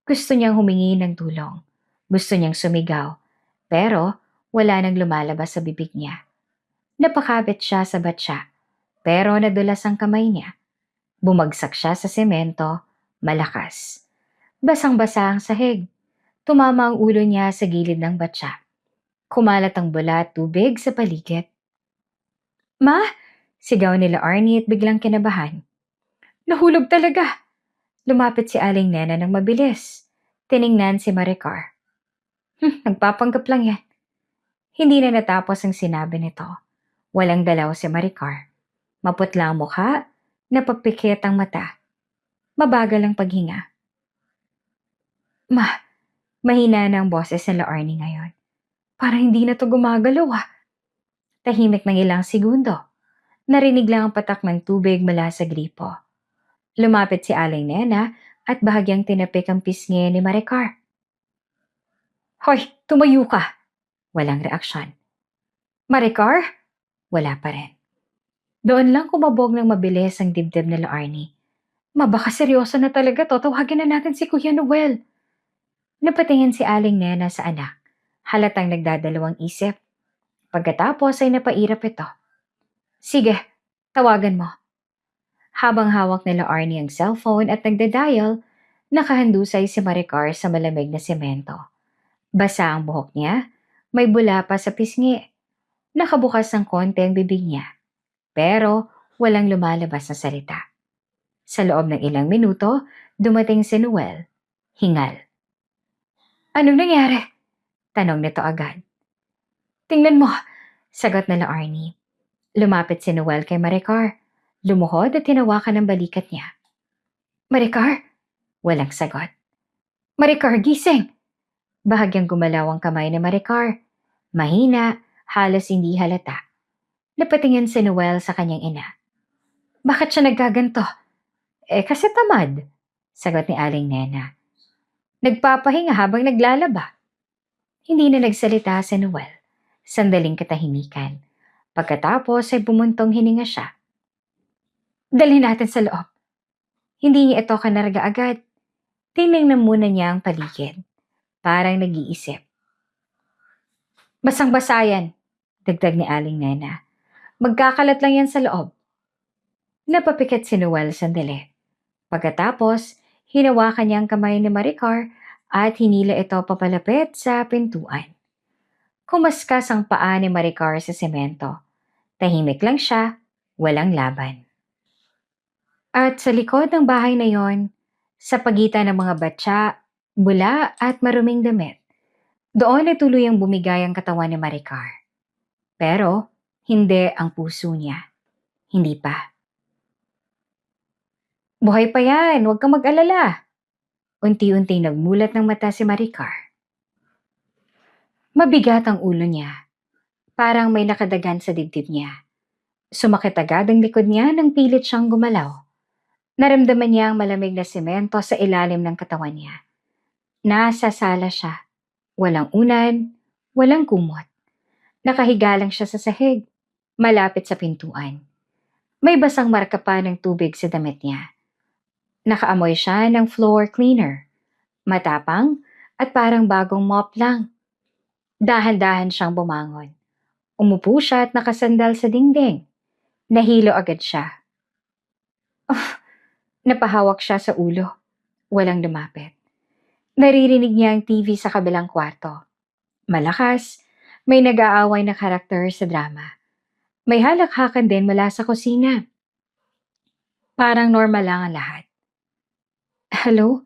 Gusto niyang humingi ng tulong. Gusto niyang sumigaw. Pero wala nang lumalabas sa bibig niya. Napakabit siya sa batya. Pero nadulas ang kamay niya. Bumagsak siya sa semento. Malakas. Basang-basa ang sahig. Tumama ang ulo niya sa gilid ng batya. Kumalat ang bula at tubig sa paligid. Ma! Sigaw nila Arnie at biglang kinabahan. Nahulog talaga! Lumapit si Aling Nena ng mabilis. Tiningnan si Maricar. Nagpapanggap lang yan. Hindi na natapos ang sinabi nito. Walang galaw si Maricar. Maputla ang mukha, napapikit ang mata. Mabagal ang paghinga. Ma, mahina na ang boses nila Arnie ngayon. Parang hindi na to gumagalaw ah. Tahimik ng ilang segundo. Narinig lang ang patak ng tubig mula sa gripo. Lumapit si Aling Nena at bahagyang tinapik ang pisngi ni Maricar. Hoy, tumayo ka! Walang reaksyon. Maricar? Wala pa rin. Doon lang kumabog ng mabilis ang dibdib nila Arnie. Baka seryoso na talaga to, tawagin na natin si Kuya Noel. Napatingin si Aling Nena sa anak. Halatang nagdadalawang isip. Pagkatapos ay napairap ito. Sige, tawagan mo. Habang hawak nila Arnie ang cellphone at nagdadial, nakahandusay si Maricar sa malamig na semento. Basa ang buhok niya, may bula pa sa pisngi. Nakabukas ng konti ang bibig niya, pero walang lumalabas na salita. Sa loob ng ilang minuto, dumating si Noel. Hingal. Anong nangyari? Tanong nito agad. Tingnan mo, sagot nila Arnie. Lumapit si Noel kay Maricar. Lumuhod at tinawakan ng balikat niya. Maricar? Walang sagot. Maricar, gising! Bahagyang gumalaw ang kamay ni Maricar. Mahina, halos hindi halata. Napatingin si Noel sa kanyang ina. Bakit siya nagkaganto? Kasi tamad, sagot ni Aling Nena. Nagpapahinga habang naglalaba. Hindi na nagsalita si Noel. Sandaling katahimikan. Pagkatapos ay bumuntong hininga siya. Dalhin natin sa loob. Hindi niya ito kanarga agad. Tinignan muna niya ang paligid. Parang nag-iisip. Basang-basa yan, dagdag ni Aling Nena. Magkakalat lang yan sa loob. Napapikit si Noel sandali. Pagkatapos, hinawakan niya ang kamay ni Maricar at hinila ito papalapit sa pintuan. Kumaskas ang paa ni Maricar sa semento. Tahimik lang siya, walang laban. At sa likod ng bahay na yon, sa pagitan ng mga batya, bula at maruming damit, doon ay tuluyang bumigay ang katawan ni Maricar. Pero, hindi ang puso niya. Hindi pa. Buhay pa yan, huwag kang mag-alala. Unti-unti nagmulat ng mata si Maricar. Mabigat ang ulo niya. Parang may nakadagan sa dibdib niya. Sumakit agad ang likod niya nang pilit siyang gumalaw. Naramdaman niya ang malamig na semento sa ilalim ng katawan niya. Nasa sala siya. Walang unan, walang kumot. Nakahiga lang siya sa sahig, malapit sa pintuan. May basang marka pa ng tubig sa damit niya. Nakaamoy siya ng floor cleaner. Matapang at parang bagong mop lang. Dahan-dahan siyang bumangon. Umupo siya at nakasandal sa dingding. Nahilo agad siya. Napahawak siya sa ulo. Walang lumapit. Naririnig niya ang TV sa kabilang kwarto. Malakas, may nag-aaway na karakter sa drama. May halakhakan din mula sa kusina. Parang normal lang ang lahat. Hello?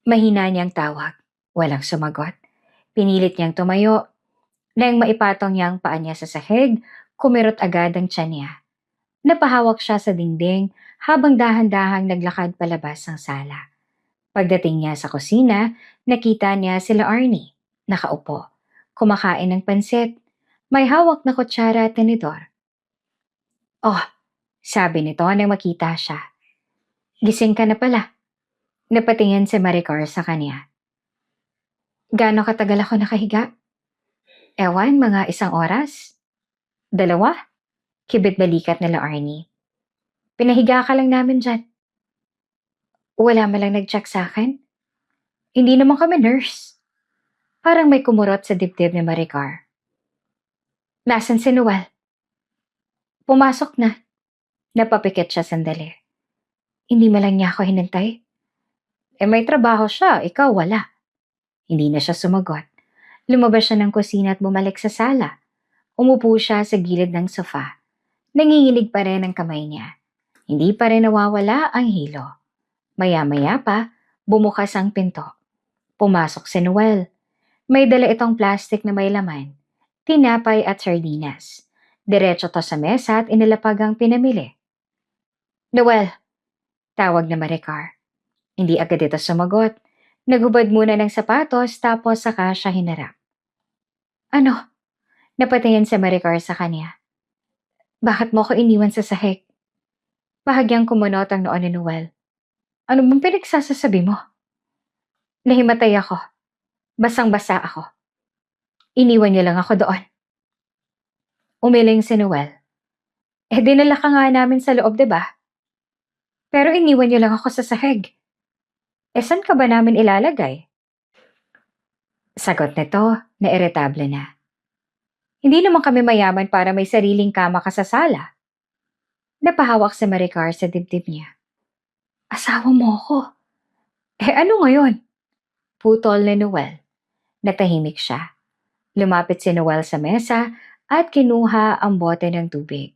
Mahina niyang tawag. Walang sumagot. Pinilit niyang tumayo. Nang maipatong niyang paa niya sa sahig, kumirot agad ang tiyan niya. Napahawak siya sa dingding habang dahan-dahang naglakad palabas ng sala. Pagdating niya sa kusina, nakita niya sila Arnie, nakaupo, kumakain ng pansit, may hawak na kutsara at tinidor. Oh, sabi nito nang makita siya. Gising ka na pala. Napatingin si Maricar sa kanya. Gaano katagal ako nakahiga? Ewan, mga 1 oras? 2? Kibit balikat nila Arnie. Pinahiga ka lang namin dyan. Wala malang nag-check sa akin? Hindi naman kami nurse. Parang may kumurot sa dibdib ni Maricar. Nasaan si Noel? Pumasok na. Napapikit siya sandali. Hindi malang niya ako hinintay. May trabaho siya, ikaw wala. Hindi na siya sumagot. Lumabas siya ng kusina at bumalik sa sala. Umupo siya sa gilid ng sofa. Nanginginig pa rin ang kamay niya. Hindi pa rin nawawala ang hilo. Maya-maya pa, bumukas ang pinto. Pumasok si Noel. May dala itong plastic na may laman, tinapay at sardinas. Diretso to sa mesa at inilapag ang pinamili. Noel, tawag na Maricar. Hindi agad ito sumagot. Naghubad muna ng sapatos tapos saka siya hinarap. Ano? Napatingin si Maricar sa kanya. Bakit mo ko iniwan sa sahig? Bahagyang kumunot ang noon ni Noel. Ano bang pinagsasasabi mo? Nahimatay ako. Basang-basa ako. Iniwan niyo lang ako doon. Umiling si Noel. Dinala ka nga namin sa loob, diba? Pero iniwan niyo lang ako sa sahig. Saan ka ba namin ilalagay? Sagot nito na iritable na. Hindi naman kami mayaman para may sariling kama ka sa sala. Napahawak si Maricar sa dibdib niya. Asawa mo ko. Ano ngayon? Putol ni Noel. Natahimik siya. Lumapit si Noel sa mesa at kinuha ang bote ng tubig.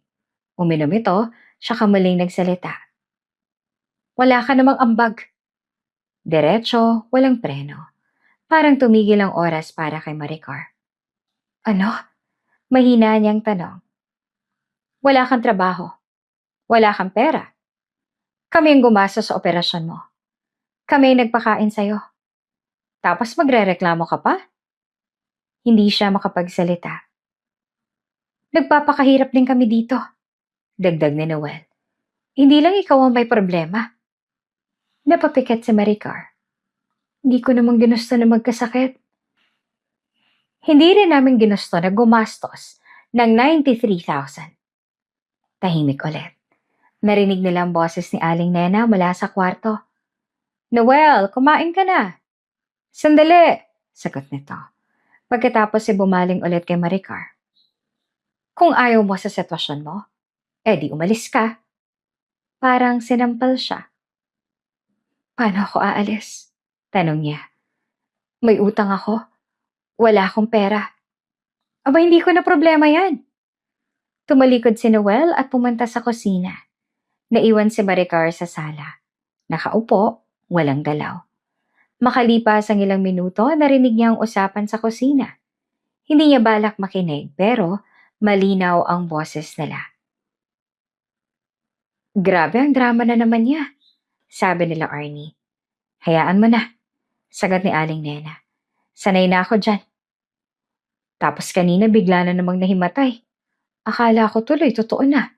Uminom ito, siya muling nagsalita. Wala ka namang ambag. Diretso, walang preno. Parang tumigil ang oras para kay Maricar. Ano? Mahina niyang tanong. Wala kang trabaho. Wala kang pera. Kami ang gumasa sa operasyon mo. Kami ang nagpakain sa'yo. Tapos magrereklamo ka pa? Hindi siya makapagsalita. Nagpapakahirap din kami dito. Dagdag ni Noel. Hindi lang ikaw ang may problema. Napapikat si Maricar. Hindi ko namang ginusto na magkasakit. Hindi rin namin ginusto na gumastos ng 93,000. Tahimik ulit. Narinig nila ang boses ni Aling Nena mula sa kwarto. Noel, kumain ka na. Sandali, sagot nito. Pagkatapos bumaling ulit kay Maricar. Kung ayaw mo sa sitwasyon mo, di umalis ka. Parang sinampal siya. Paano ako aalis? Tanong niya. May utang ako. Wala akong pera. Aba, hindi ko na problema yan. Tumalikod si Noel at pumunta sa kusina. Naiwan si Maricar sa sala. Nakaupo, walang galaw. Makalipas ang ilang minuto, narinig niya ang usapan sa kusina. Hindi niya balak makinig pero malinaw ang boses nila. Grabe ang drama na naman niya, sabi nila Arnie. Hayaan mo na, sagot ni Aling Nena. Sanay na ako dyan. Tapos kanina bigla na namang nahimatay. Akala ko tuloy totoo na.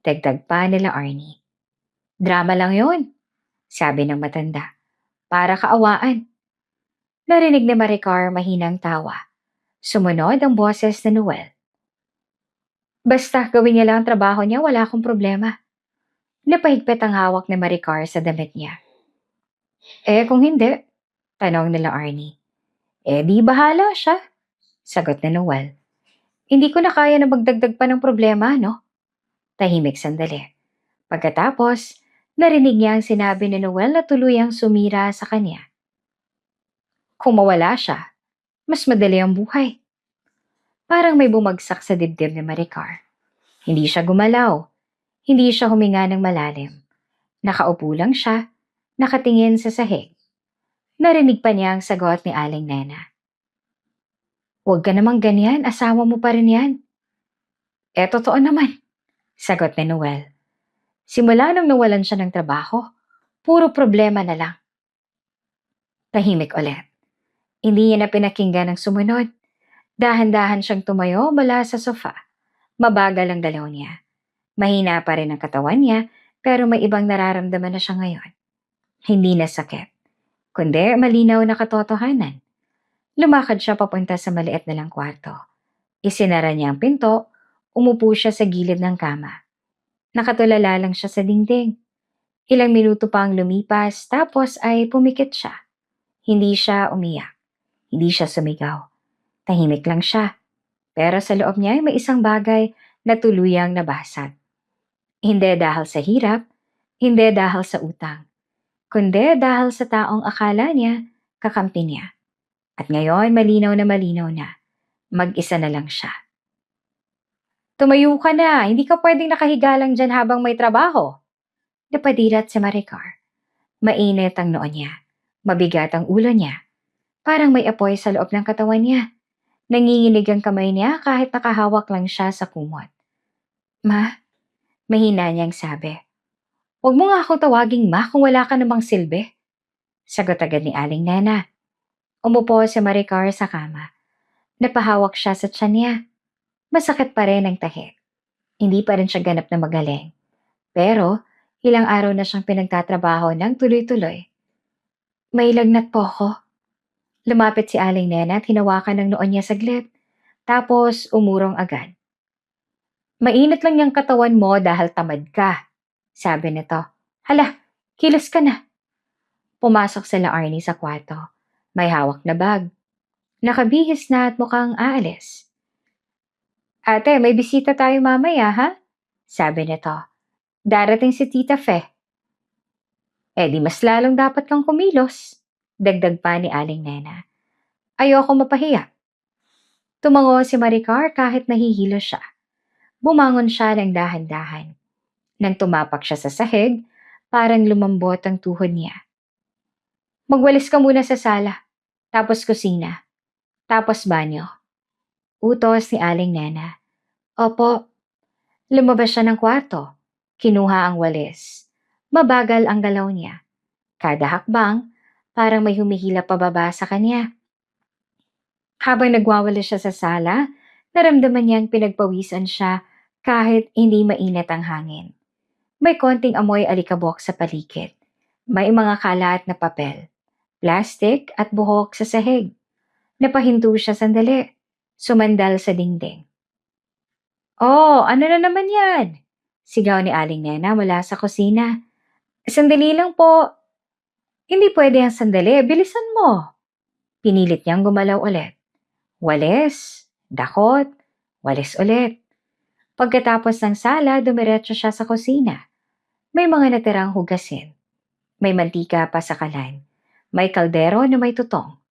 Dagdag pa nila Arnie. Drama lang yon, sabi ng matanda. Para kaawaan. Narinig ni Maricar mahinang tawa. Sumunod ang boses ni Noel. Basta gawin niya lang ang trabaho niya, wala akong problema. Napahigpit ang hawak ni Maricar sa damit niya. Kung hindi, tanong nila Arnie. Di bahala siya, sagot ni Noel. Hindi ko na kaya na magdagdag pa ng problema, no? Tahimik sandali. Pagkatapos, narinig niya ang sinabi ni Noel na tuluyang sumira sa kanya. Kung mawala siya, mas madali ang buhay. Parang may bumagsak sa dibdib ni Maricar. Hindi siya gumalaw. Hindi siya huminga ng malalim. Nakaupo lang siya, nakatingin sa sahig. Narinig pa niya ang sagot ni Aling Nena. Huwag ka namang ganyan, asawa mo pa rin yan. Totoo naman, sagot ni Noel. Simula nung nawalan siya ng trabaho, puro problema na lang. Tahimik ulit. Hindi niya na pinakinggan ang sumunod. Dahan-dahan siyang tumayo mula sa sofa. Mabagal ang dalaw niya. Mahina pa rin ang katawan niya, pero may ibang nararamdaman na siya ngayon. Hindi na sakit, kundi malinaw na katotohanan. Lumakad siya papunta sa maliit na lang kwarto. Isinara niya ang pinto, umupo siya sa gilid ng kama. Nakatulala lang siya sa dingding. Ilang minuto pa ang lumipas, tapos ay pumikit siya. Hindi siya umiyak. Hindi siya sumigaw. Tahimik lang siya. Pero sa loob niya ay may isang bagay na tuluyang nabasag. Hindi dahil sa hirap, hindi dahil sa utang, kundi dahil sa taong akala niya kakampi niya. At ngayon malinaw na, mag-isa na lang siya. Tumayo ka na, hindi ka pwedeng nakahiga lang dyan habang may trabaho. Napadilat si Maricar. Mainit ang noo niya, mabigat ang ulo niya. Parang may apoy sa loob ng katawan niya. Nanginginig ang kamay niya kahit nakahawak lang siya sa kumot. Ma, mahina niyang sabi. Huwag mo nga akong tawaging ma kung wala ka namang silbi. Sagot agad ni Aling Nena. Umupo si Maricar sa kama. Napahawak siya sa tiyan niya. Masakit pa rin ang tahi. Hindi pa rin siya ganap na magaling. Pero ilang araw na siyang pinagtatrabaho ng tuloy-tuloy. May lagnat po ako. Lumapit si Aling Nena at hinawakan ng noon niya saglit. Tapos umurong agad. Mainit lang yung katawan mo dahil tamad ka, sabi nito. Hala, kilos ka na. Pumasok sila Arnie sa kwarto. May hawak na bag. Nakabihis na at mukhang aalis. Ate, may bisita tayo mamaya, ha? Sabi nito. Darating si Tita Fe. Di mas lalong dapat kang kumilos. Dagdag pa ni Aling Nena. Ayoko mapahiya. Tumango si Maricar kahit nahihilo siya. Bumangon siya ng dahan-dahan. Nang tumapak siya sa sahig, parang lumambot ang tuhod niya. Magwalis ka muna sa sala, tapos kusina, tapos banyo. Utos ni Aling Nena. Opo. Lumabas siya ng kwarto. Kinuha ang walis. Mabagal ang galaw niya. Kada hakbang, parang may humihila pababa sa kanya. Habang nagwawalis siya sa sala, naramdaman niyang pinagpawisan siya kahit hindi mainit ang hangin. May konting amoy alikabok sa paligid. May mga kalat na papel, plastic at buhok sa sahig. Napahinto siya sandali. Sumandal sa dingding. Oh, ano na naman yan? Sigaw ni Aling Nena mula sa kusina. Sandali lang po. Hindi pwede ang sandali, bilisan mo. Pinilit niyang gumalaw ulit. Walis, dakot, walis ulit. Pagkatapos ng sala, dumiretso siya sa kusina. May mga natirang hugasin. May mantika pa sa kalan. May kaldero na may tutong.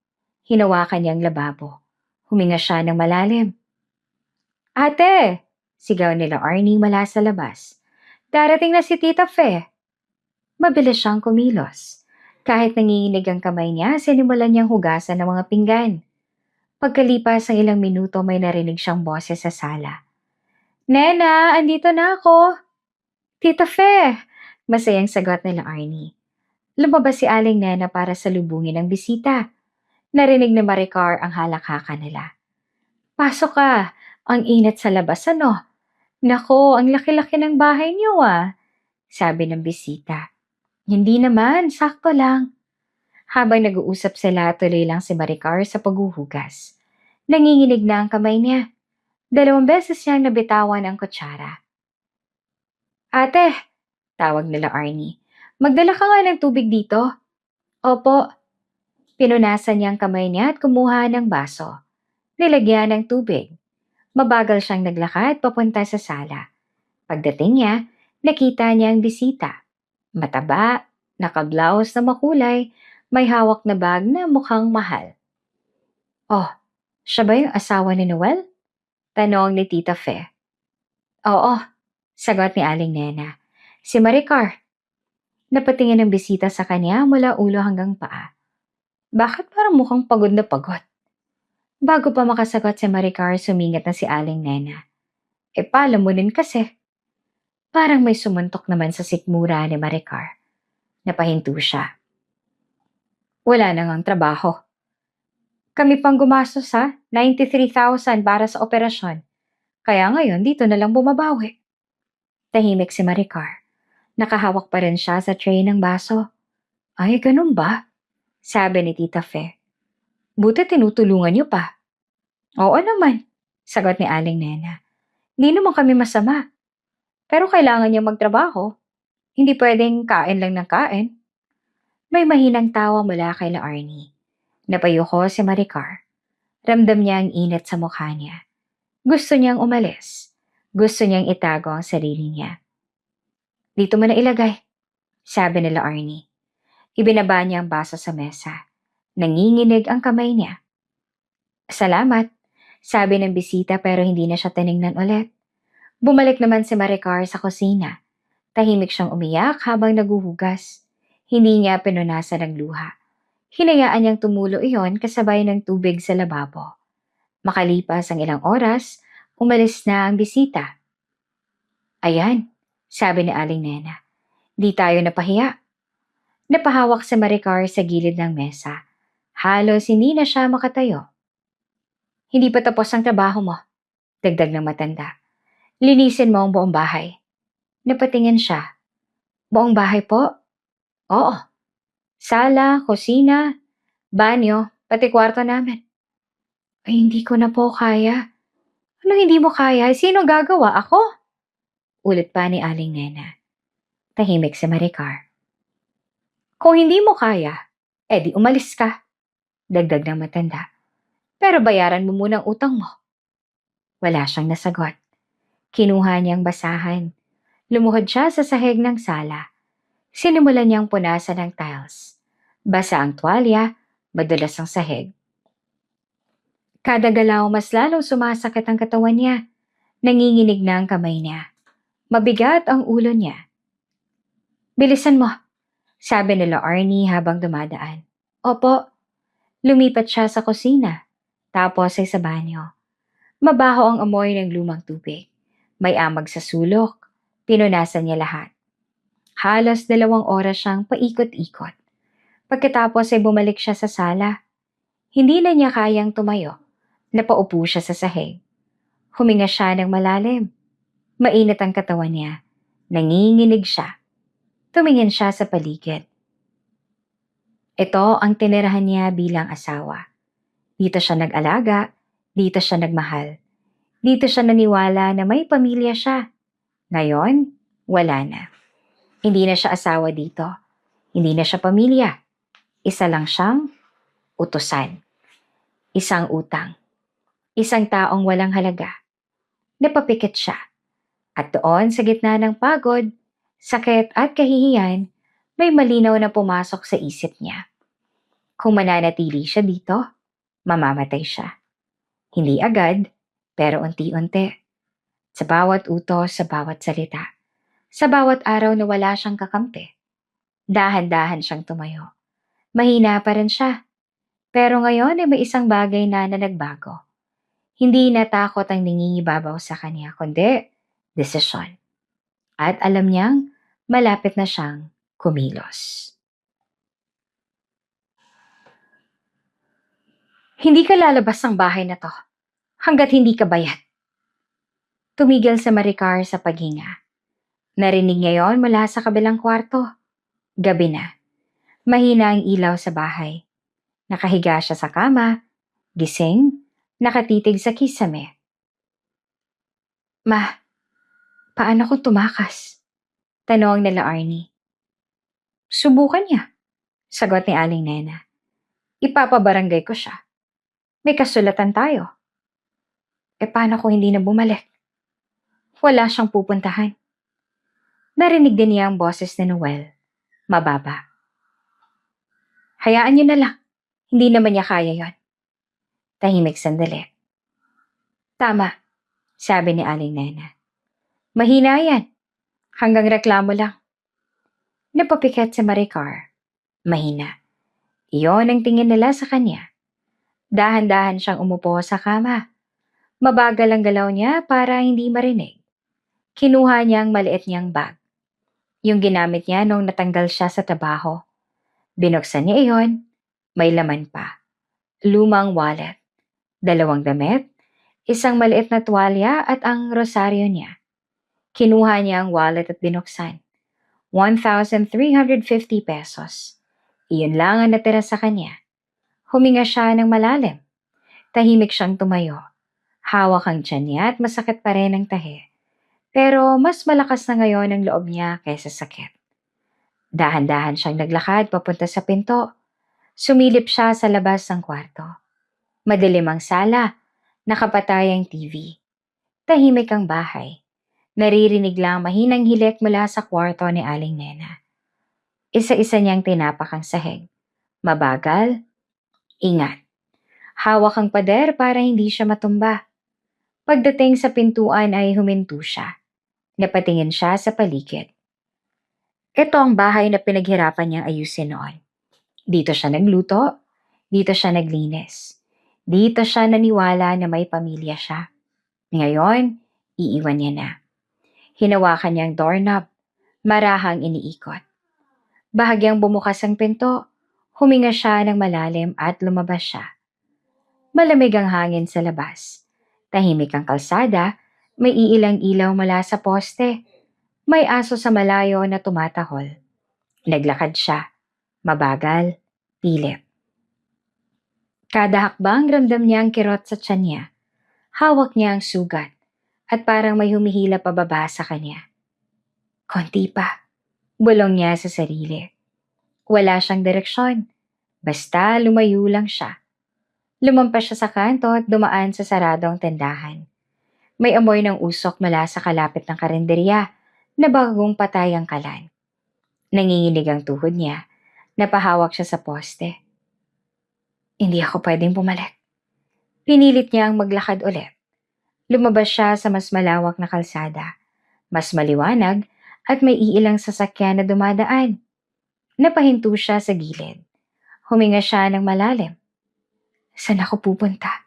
Hinawakan niyang lababo. Huminga siya ng malalim. Ate, Sigaw nila Arnie mula sa labas. Darating na si Tita Fe. Mabilis siyang kumilos. Kahit nanginginig ang kamay niya, sinimulan niyang hugasan ng mga pinggan. Pagkalipas ng ilang minuto may narinig siyang boses sa sala. Nena, andito na ako. Tita Fe! Masayang sagot nila Arnie. Lumabas si Aling Nena para salubungin ang bisita. Narinig ni Maricar ang halakhakan nila. Pasok ka. Ang init sa labas, ano? Nako, ang laki-laki ng bahay niyo sabi ng bisita. Hindi naman, sakto lang. Habang nag-uusap sila, tuloy lang si Maricar sa paghuhugas. Nanginginig na ang kamay niya. 2 beses niyang nabitawan ang kutsara. Ate, tawag nila Arnie. Magdala ka nga ng tubig dito. Opo. Pinunasan niya ang kamay niya at kumuha ng baso. Nilagyan ng tubig. Mabagal siyang naglakad papunta sa sala. Pagdating niya, nakita niya ang bisita. Mataba, nakablaos na makulay, may hawak na bag na mukhang mahal. Oh, siya ba yung asawa ni Noel? Tanong ni Tita Fe. Oo, sagot ni Aling Nena. Si Maricar. Napatingin ang bisita sa kanya mula ulo hanggang paa. Bakit parang mukhang pagod na pagod? Bago pa makasagot si Maricar, sumingit na si Aling Nena. Palamunin kasi. Parang may sumuntok naman sa sikmura ni Maricar. Napahinto siya. Wala na ngang trabaho. Kami pang gumastos 93,000 para sa operasyon. Kaya ngayon dito na lang bumabawi. Tahimik si Maricar. Nakahawak pa rin siya sa tray ng baso. Ay, ganun ba? Sabi ni Tita Fe. Buti tinutulungan niyo pa. Oo naman, sagot ni Aling Nena. Hindi naman kami masama. Pero kailangan niya magtrabaho. Hindi pwedeng kain lang ng kain. May mahinang tawa mula kay Arnie. Napayuko si Maricar. Ramdam niya ang init sa mukha niya. Gusto niyang umalis. Gusto niyang itago ang sarili niya. Dito mo na ilagay, sabi nila Arnie. Ibinaba niya ang baso sa mesa. Nanginginig ang kamay niya. Salamat, sabi ng bisita pero hindi na siya tiningnan ulit. Bumalik naman si Maricar sa kusina. Tahimik siyang umiyak habang naguhugas. Hindi niya pinunasan ng luha. Hinayaan niyang tumulo iyon kasabay ng tubig sa lababo. Makalipas ang ilang oras, umalis na ang bisita. Ayan, sabi ni Aling Nena. Di tayo napahiya. Napahawak si Maricar sa gilid ng mesa. Halos hindi na siya makatayo. Hindi pa tapos ang trabaho mo, dagdag ng matanda. Linisin mo ang buong bahay. Napatingin siya. Buong bahay po? Oo. Sala, kusina, banyo, pati kwarto namin. Ay, hindi ko na po kaya. Ano hindi mo kaya? Sino gagawa? Ako? Ulit pa ni Aling Nena. Tahimik si Maricar. Kung hindi mo kaya, edi umalis ka. Dagdag ng matanda. Pero bayaran mo muna ang utang mo. Wala siyang nasagot. Kinuha niyang basahan. Lumuhod siya sa sahig ng sala. Sinimulan niyang punasan ng tiles. Basa ang tuwalya, madulas ang sahig. Kada galaw mas lalong sumasakit ang katawan niya. Nanginginig na ang kamay niya. Mabigat ang ulo niya. Bilisan mo, sabi nila Arnie habang dumadaan. Opo. Lumipat siya sa kusina, tapos ay sa banyo. Mabaho ang amoy ng lumang tubig. May amag sa sulok. Pinunasan niya lahat. Halos 2 oras siyang paikot-ikot. Pagkatapos ay bumalik siya sa sala. Hindi na niya kayang tumayo. Napaupo siya sa sahig. Huminga siya ng malalim. Mainit ang katawan niya. Nanginginig siya. Tumingin siya sa paligid. Ito ang tinirahan niya bilang asawa. Dito siya nag-alaga, dito siya nagmahal. Dito siya naniwala na may pamilya siya. Ngayon, wala na. Hindi na siya asawa dito. Hindi na siya pamilya. Isa lang siyang utusan. Isang utang. Isang taong walang halaga. Napapikit siya. At doon sa gitna ng pagod, sakit at kahihiyan, may malinaw na pumasok sa isip niya. Kung mananatili siya dito, mamamatay siya. Hindi agad, pero unti-unti. Sa bawat utos, sa bawat salita, sa bawat araw na wala siyang kakampi, dahan-dahan siyang tumayo. Mahina pa rin siya, pero ngayon ay may isang bagay na nagbago. Hindi na takot ang nangingibabaw sa kanya, kundi desisyon. At alam niyang malapit na siyang kumilos. Hindi ka lalabas ng bahay na to hanggat hindi ka bayad. Tumigil sa Maricar sa paghinga. Narinig niya yon mula sa kabilang kwarto. Gabi na. Mahina ang ilaw sa bahay. Nakahiga siya sa kama, gising, nakatitig sa kisame. Ma, paano kung tumakas? Tanong nila Arnie. Subukan niya, sagot ni Aling Nena. Ipapabarangay ko siya. May kasulatan tayo. Paano kung hindi na bumalik? Wala siyang pupuntahan. Narinig din niya ang boses ni Noel. Mababa. Hayaan niyo na lang. Hindi naman niya kaya yon. Tahimik sandali. Tama, sabi ni Aling Nena. Mahina yan. Hanggang reklamo lang. Napapikit si Maricar. Mahina. Iyon ang tingin nila sa kanya. Dahan-dahan siyang umupo sa kama. Mabagal ang galaw niya para hindi marinig. Kinuha niya ang maliit niyang bag. Yung ginamit niya nung natanggal siya sa trabaho. Binuksan niya iyon. May laman pa. Lumang wallet. 2 damit. Isang maliit na tuwalya at ang rosaryo niya. Kinuha niya ang wallet at binuksan. 1,350 pesos. Iyon lang ang natira sa kanya. Huminga siya ng malalim. Tahimik siyang tumayo. Hawak ang tiyan niya at masakit pa rin ang tahi. Pero mas malakas na ngayon ang loob niya kaysa sakit. Dahan-dahan siyang naglakad papunta sa pinto. Sumilip siya sa labas ng kwarto. Madilim ang sala. Nakapatay ang TV. Tahimik ang bahay. Naririnig lang mahinang hilik mula sa kwarto ni Aling Nena. Isa-isa niyang tinapak ang sahig. Mabagal. Ingat. Hawak ang pader para hindi siya matumba. Pagdating sa pintuan ay huminto siya. Napatingin siya sa paligid. Ito ang bahay na pinaghirapan niyang ayusin noon. Dito siya nagluto. Dito siya naglinis. Dito siya naniwala na may pamilya siya. Ngayon, iiwan niya na. Hinawakan niyang doorknob. Marahang iniikot. Bahagyang bumukas ang pinto. Huminga siya ng malalim at lumabas siya. Malamig ang hangin sa labas. Tahimik ang kalsada. May iilang ilaw mula sa poste. May aso sa malayo na tumatahol. Naglakad siya. Mabagal. Pilit. Kada hakbang ramdam niya ang kirot sa tiyan niya. Hawak niya ang sugat at parang may humihila pababa sa kanya. Konti pa. Bulong niya sa sarili. Wala siyang direksyon. Basta lumayo lang siya. Lumampas siya sa kanto at dumaan sa saradong tindahan. May amoy ng usok mula sa kalapit ng karinderya na bagong patay ang kalan. Nanginginig ang tuhod niya. Napahawak siya sa poste. Hindi ako pwedeng bumalik. Pinilit niyang maglakad ulit. Lumabas siya sa mas malawak na kalsada. Mas maliwanag at may iilang sasakyan na dumadaan. Napahinto siya sa gilid. Huminga siya ng malalim. Saan ako pupunta?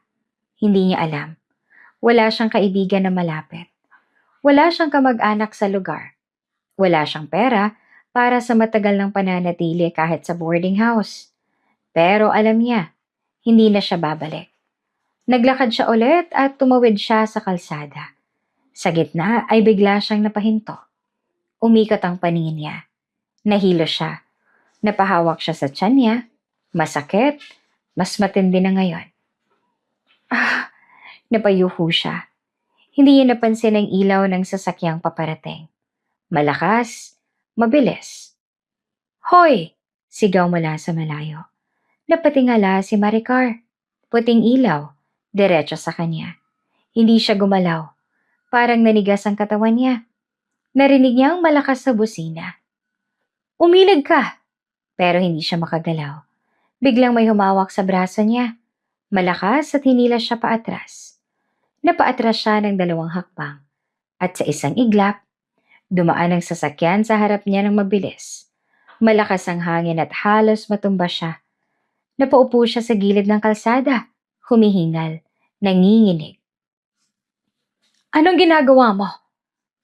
Hindi niya alam. Wala siyang kaibigan na malapit. Wala siyang kamag-anak sa lugar. Wala siyang pera para sa matagal ng pananatili kahit sa boarding house. Pero alam niya, hindi na siya babalik. Naglakad siya ulit at tumawid siya sa kalsada. Sa gitna ay bigla siyang napahinto. Umikot ang paningin niya. Nahilo siya. Napahawak siya sa tiyan niya. Masakit. Mas matindi na ngayon. Napayuho siya. Hindi niya napansin ang ilaw ng sasakyang paparating. Malakas. Mabilis. Hoy! Sigaw mula sa malayo. Napatingala si Maricar. Puting ilaw. Diretso sa kanya. Hindi siya gumalaw. Parang nanigas ang katawan niya. Narinig niya ang malakas sa busina. Umilag ka! Pero hindi siya makagalaw. Biglang may humawak sa braso niya. Malakas at hinila siya paatras. Napaatras siya ng 2 hakbang. At sa isang iglap, dumaan ang sasakyan sa harap niya ng mabilis. Malakas ang hangin at halos matumba siya. Napaupo siya sa gilid ng kalsada, humihingal, nanginginig. Anong ginagawa mo?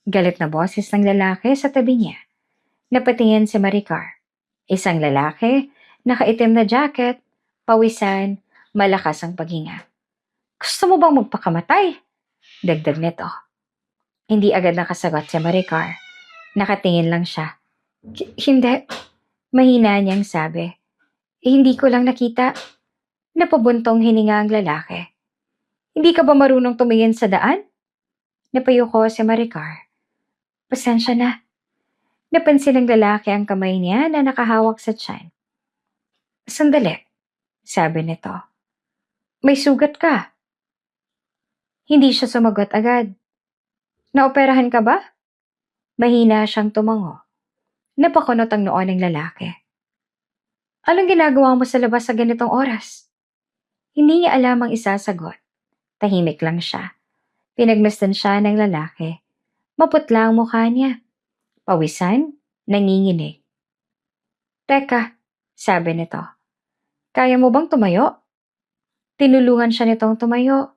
Galit na boses ng lalaki sa tabi niya. Napatingin si Maricar. Isang lalaki, nakaitim na jacket, pawisan, malakas ang paghinga. Gusto mo bang magpakamatay? Dagdag nito. Hindi agad nakasagot si Maricar. Nakatingin lang siya. Hindi. Mahina niyang sabi. Hindi ko lang nakita. Napabuntong hininga ang lalaki. Hindi ka ba marunong tumingin sa daan? Napayuko si Maricar. Pasensya na. Napansin ng lalaki ang kamay niya na nakahawak sa tiyan. Sandali, sabi nito. May sugat ka. Hindi siya sumagot agad. Naoperahan ka ba? Mahina siyang tumango. Napakunot ang noo ng lalaki. Anong ginagawa mo sa labas sa ganitong oras? Hindi niya alam ang isasagot. Tahimik lang siya. Pinagmasdan siya ng lalaki. Maputla ang mukha niya. Pawisan, nanginginig. Teka, sabi nito. Kaya mo bang tumayo? Tinulungan siya nitong tumayo.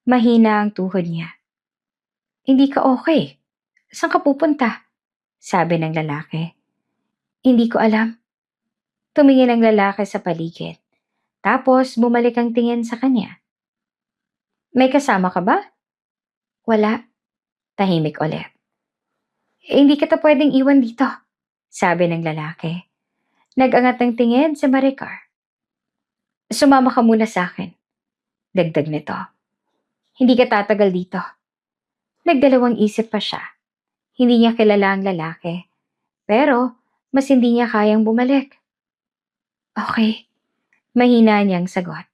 Mahina ang tuhod niya. Hindi ka okay. Saan ka pupunta? Sabi ng lalaki. Hindi ko alam. Tumingin ang lalaki sa paligid. Tapos bumalik ang tingin sa kanya. May kasama ka ba? Wala. Tahimik ulit. Hindi kita pwedeng iwan dito, sabi ng lalaki. Nag-angat ng tingin si Maricar. Sumama ka muna sa akin. Dagdag nito. Hindi ka tatagal dito. Nagdalawang isip pa siya. Hindi niya kilala ang lalaki. Pero mas hindi niya kayang bumalik. Okay. Mahina niyang sagot.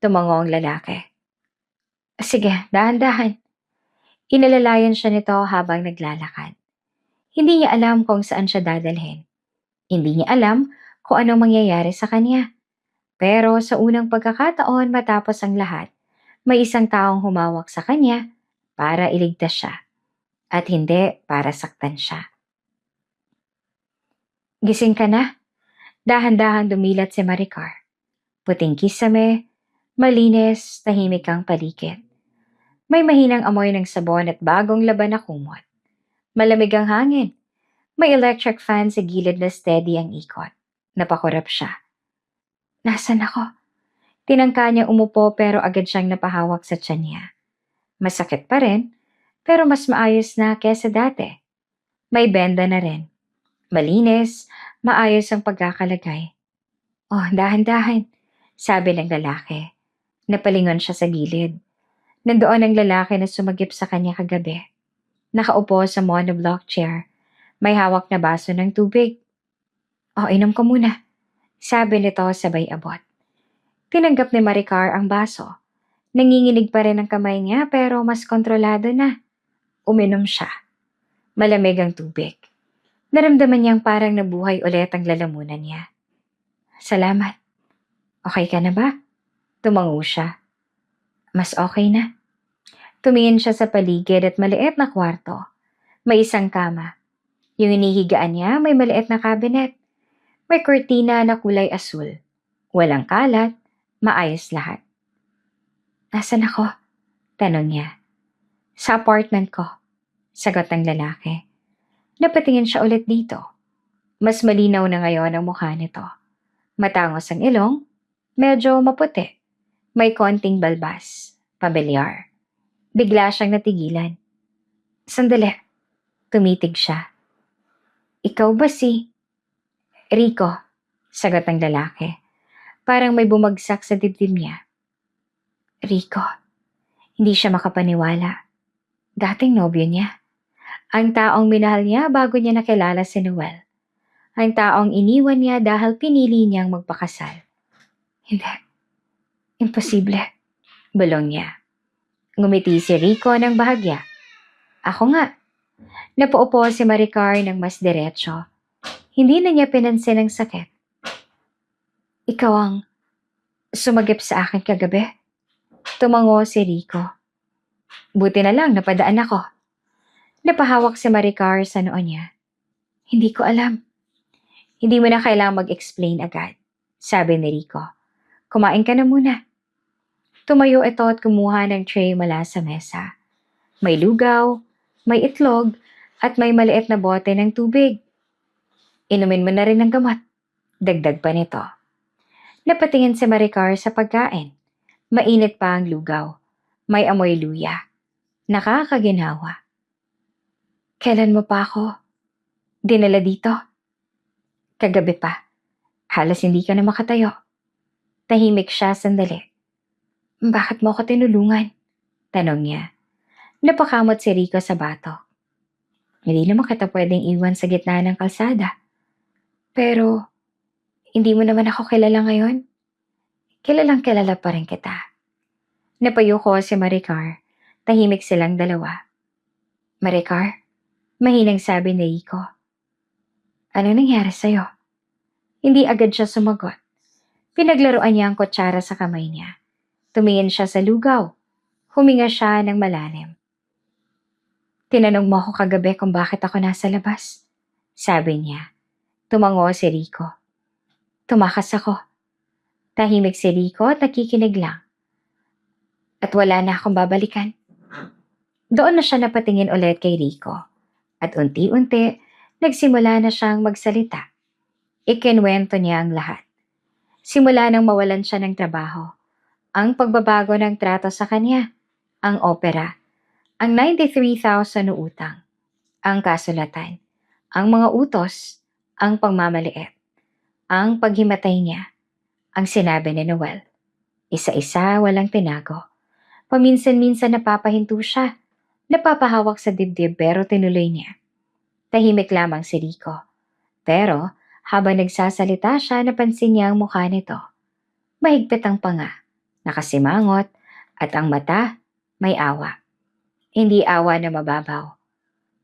Tumango ang lalaki. Sige, dahan-dahan. Inalalayan siya nito habang naglalakad. Hindi niya alam kung saan siya dadalhin. Hindi niya alam kung anong mangyayari sa kanya. Pero sa unang pagkakataon matapos ang lahat, may isang taong humawak sa kanya para iligtas siya. At hindi para saktan siya. Gising ka na? Dahan-dahan dumilat si Maricar. Puting kisame, malinis, tahimik ang paligid. May mahinang amoy ng sabon at bagong laban na kumot. Malamig ang hangin. May electric fan sa gilid na steady ang ikot. Napakurap siya. Nasaan ako? Tinangka niya umupo pero agad siyang napahawak sa tiyan niya. Masakit pa rin, pero mas maayos na kesa dati. May benda na rin. Malinis, maayos ang pagkakalagay. Oh, dahan-dahan, sabi ng lalaki. Napalingon siya sa gilid. Nandoon ang lalaki na sumagip sa kanya kagabi. Nakaupo sa monoblock chair. May hawak na baso ng tubig. Oh, inom ko muna, sabi nito sabay abot. Tinanggap ni Maricar ang baso. Nanginginig pa rin ang kamay niya pero mas kontrolado na. Uminom siya. Malamig ang tubig. Naramdaman niyang parang nabuhay ulit ang lalamunan niya. Salamat. Okay ka na ba? Tumango siya. Mas okay na. Tumingin siya sa paligid at maliit na kwarto. May isang kama. Yung inihigaan niya may maliit na cabinet. May kurtina na kulay asul. Walang kalat, maayos lahat. Nasaan ako? Tanong niya. Sa apartment ko. Sagot ng lalaki. Napatingin siya ulit dito. Mas malinaw na ngayon ang mukha nito. Matangos ang ilong, medyo maputi. May konting balbas, pamilyar. Bigla siyang natigilan. Sandali. Tumitig siya. Ikaw ba si... Rico, sagot ng lalaki. Parang may bumagsak sa dibdib niya. Rico. Hindi siya makapaniwala. Dating nobyo niya. Ang taong minahal niya bago niya nakilala si Noel. Ang taong iniwan niya dahil pinili niyang magpakasal. Hindi. Imposible. Bulong niya. Ngumiti si Rico ng bahagya. Ako nga. Napaupo si Maricar ng mas diretso. Hindi na niya pinansin ang sakit. Ikaw ang sumagip sa akin kagabi. Tumango si Rico. Buti na lang napadaan ako. Napahawak si Maricar sa noo niya. Hindi ko alam. Hindi mo na kailangang mag-explain agad, sabi ni Rico. Kumain ka na muna. Tumayo ito at kumuha ng tray mula sa mesa. May lugaw, may itlog, at may maliit na bote ng tubig. Inumin mo na rin ng gamot. Dagdag pa nito. Napatingin si Maricar sa pagkain. Mainit pa ang lugaw. May amoy luya. Nakakaginhawa. Kailan mo pa ako dinala dito? Kagabi pa. Halos hindi ka na makatayo. Tahimik siya sandali. Bakit mo ako tinulungan? Tanong niya. Napakamot si Rico sa batok. Hindi naman kita pwedeng iwan sa gitna ng kalsada. Pero, hindi mo naman ako kilala ngayon. Kilalang kilala pa rin kita. Napayuko si Maricar. Tahimik silang dalawa. Maricar, mahinang sabi ni Rico. Ano nangyari sa'yo? Hindi agad siya sumagot. Pinaglaruan niya ang kutsara sa kamay niya. Tumingin siya sa lugaw. Huminga siya ng malalim. Tinanong mo ako kagabi kung bakit ako nasa labas. Sabi niya. Tumango si Rico. Tumakas ako. Tahimik si Rico at nakikinig lang. At wala na akong babalikan. Doon na siya napatingin ulit kay Rico. At unti-unti, nagsimula na siyang magsalita. Ikinwento niya ang lahat. Simula nang mawalan siya ng trabaho. Ang pagbabago ng trato sa kanya. Ang opera. Ang 93,000 na utang. Ang kasulatan. Ang mga utos. Ang pagmamaliit. Ang paghimatay niya. Ang sinabi ni Noel. Isa-isa walang tinago. Paminsan-minsan napapahinto siya. Napapahawak sa dibdib pero tinuloy niya. Tahimik lamang si Rico. Pero habang nagsasalita siya, napansin niya ang mukha nito. Mahigpit ang panga, nakasimangot, at ang mata may awa. Hindi awa na mababaw,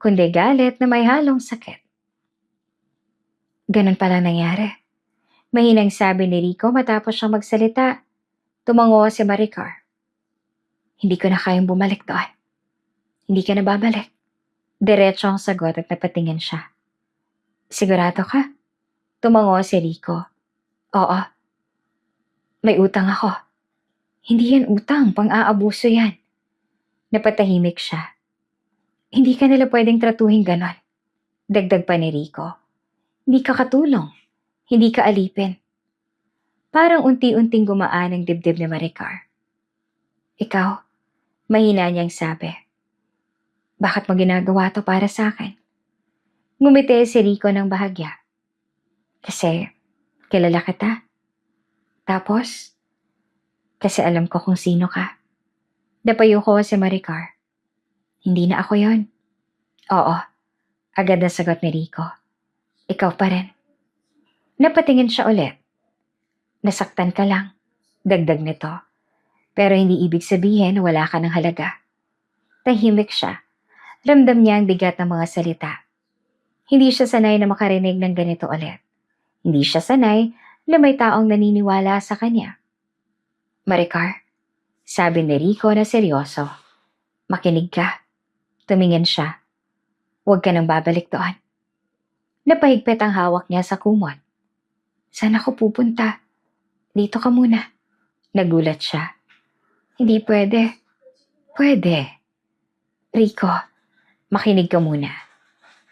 kundi galit na may halong sakit. Ganun pala nangyari. Mahinang sabi ni Rico matapos siyang magsalita. Tumango si Maricar. Hindi ko na kayang bumalik doon. Hindi ka na babalik. Diretso ang sagot at napatingin siya. Sigurado ka? Tumango si Rico. Oo. May utang ako. Hindi yan utang, pang-aabuso yan. Napatahimik siya. Hindi ka nila pwedeng tratuhin ganon. Dagdag pa ni Rico. Hindi ka katulong. Hindi ka alipin. Parang unti-unting gumaan ang dibdib ni Maricar. Ikaw, mahina niyang sabi. Bakit mo ginagawa to para sa akin? Ngumiti si Rico ng bahagya. Kasi, kilala kita. Tapos, kasi alam ko kung sino ka. Napayo ko si Maricar. Hindi na ako yon. Oo, agad na sagot ni Rico. Ikaw pa rin. Napatingin siya ulit. Nasaktan ka lang. Dagdag nito. Pero hindi ibig sabihin na wala ka ng halaga. Tahimik siya. Ramdam niya ang bigat ng mga salita. Hindi siya sanay na makarinig ng ganito ulit. Hindi siya sanay na may taong naniniwala sa kanya. Maricar, sabi ni Rico na seryoso. Makinig ka. Tumingin siya. Huwag ka nang babalik doon. Napahigpit ang hawak niya sa kumot. Saan ako pupunta? Dito ka muna. Nagulat siya. Hindi pwede. Pwede. Rico, makinig ka muna.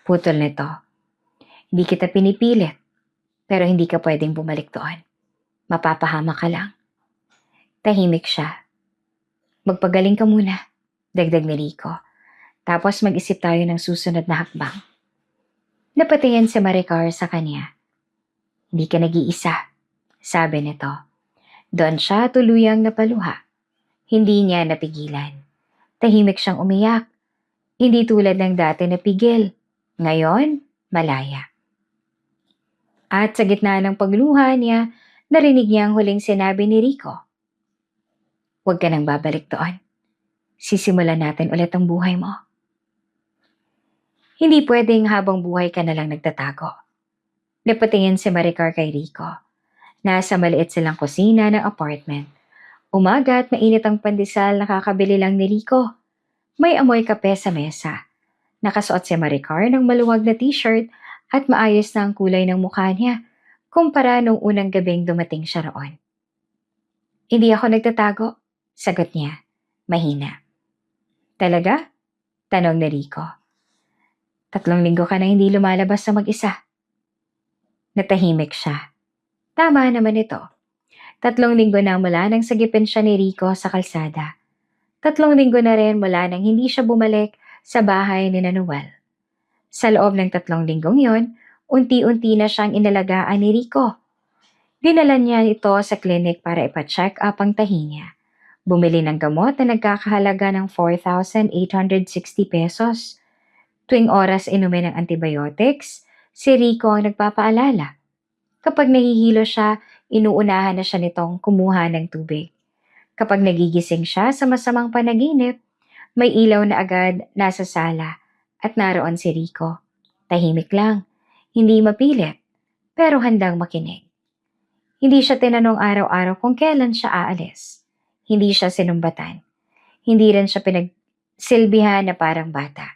Putol nito. Hindi kita pinipilit. Pero hindi ka pwedeng bumalik doon. Mapapahama ka lang. Tahimik siya. Magpagaling ka muna. Dagdag ni Rico. Tapos mag-isip tayo ng susunod na hakbang. Napatingin si Maricar sa kanya. Hindi ka nag-iisa, sabi nito. Doon siya tuluyang napaluha. Hindi niya napigilan. Tahimik siyang umiyak. Hindi tulad ng dati na pigil. Ngayon, malaya. At sa gitna ng pagluha niya, narinig niya ang huling sinabi ni Rico. Huwag ka nang babalik doon. Sisimulan natin ulit ang buhay mo. Hindi pwedeng habang buhay ka na lang nagtatago. Napatingin si Maricar kay Rico. Nasa maliit silang kusina ng apartment. Umaga at mainit ang pandesal na kakabili lang ni Rico. May amoy kape sa mesa. Nakasuot si Maricar ng maluwag na t-shirt at maayos na ang kulay ng mukha niya kumpara nung unang gabing dumating siya roon. Hindi ako nagtatago, sagot niya, mahina. Talaga? Tanong ni Rico. 3 linggo ka na hindi lumalabas sa mag-isa. Natahimik siya. Tama naman ito. 3 linggo na mula nang sagipin siya ni Rico sa kalsada. 3 linggo na rin mula nang hindi siya bumalik sa bahay ni Noel. Sa loob ng 3 linggong yon, unti-unti na siyang inalagaan ni Rico. Dinala niya ito sa clinic para ipa-check up ang tahi niya. Bumili ng gamot na nagkakahalaga ng 4,860 pesos. Tuwing oras inumin ng antibiotics, si Rico ang nagpapaalala. Kapag nahihilo siya, inuunahan na siya nitong kumuha ng tubig. Kapag nagigising siya sa masamang panaginip, may ilaw na agad nasa sala at naroon si Rico. Tahimik lang, hindi mapilit, pero handang makinig. Hindi siya tinanong araw-araw kung kailan siya aalis. Hindi siya sinumbatan. Hindi rin siya pinagsilbihan na parang bata.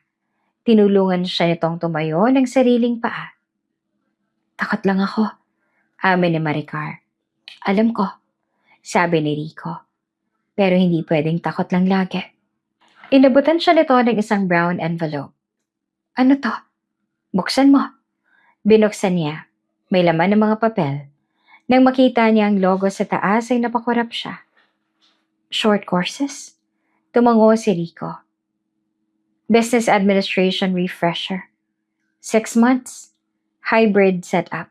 Tinulungan siya nitong tumayo ng sariling paa. Takot lang ako, amin ni Maricar. Alam ko, sabi ni Rico. Pero hindi pwedeng takot lang lagi. Inabutan siya nito ng isang brown envelope. Ano to? Buksan mo. Binuksan niya. May laman ng mga papel. Nang makita niya ang logo sa taas ay napakurap siya. Short courses? Tumango si Rico. Business Administration Refresher. 6 months. Hybrid setup.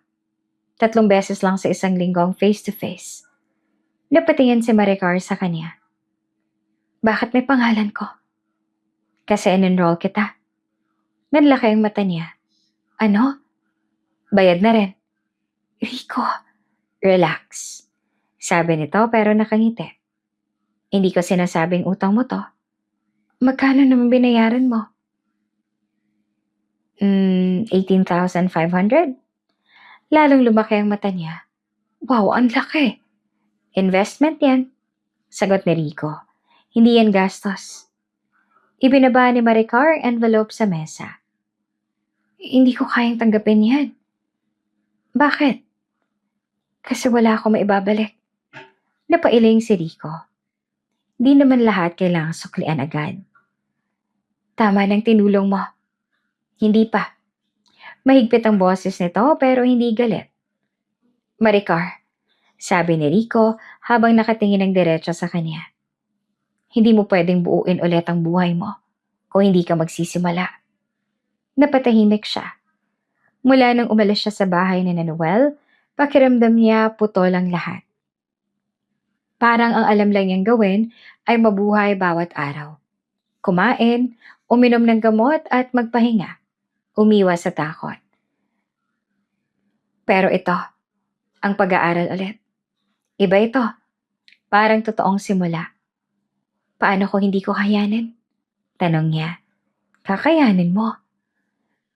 3 beses lang sa 1 linggo ang face-to-face. Napatingin si Maricar sa kanya. Bakit may pangalan ko? Kasi in-enroll kita. Nanlaki ang mata niya. Ano? Bayad na rin. Rico, relax. Sabi nito pero nakangiti. Hindi ko sinasabing utang mo to. Magkano naman binayaran mo? 18,500? Lalong lumaki ang mata niya. Wow, ang laki. Investment yan. Sagot ni Rico. Hindi yan gastos. Ibinaba ni Maricar ang envelope sa mesa. Hindi ko kayang tanggapin yan. Bakit? Kasi wala akong maibabalik. Napailing si Rico. Di naman lahat kailangang suklian agad. Tama ng tinulong mo. Hindi pa. Mahigpit ang boses nito pero hindi galit. Maricar, sabi ni Rico habang nakatingin ng diretso sa kanya. Hindi mo pwedeng buuin ulit ang buhay mo kung hindi ka magsisimula. Napatahimik siya. Mula nang umalis siya sa bahay ni Noel, pakiramdam niya putol ang lahat. Parang ang alam lang niyang gawin ay mabuhay bawat araw. Kumain, uminom ng gamot at magpahinga. Umiwas sa takot. Pero ito, ang pag-aaral ulit. Iba ito. Parang totoong simula. Paano kung hindi ko kayanin? Tanong niya. Kakayanin mo.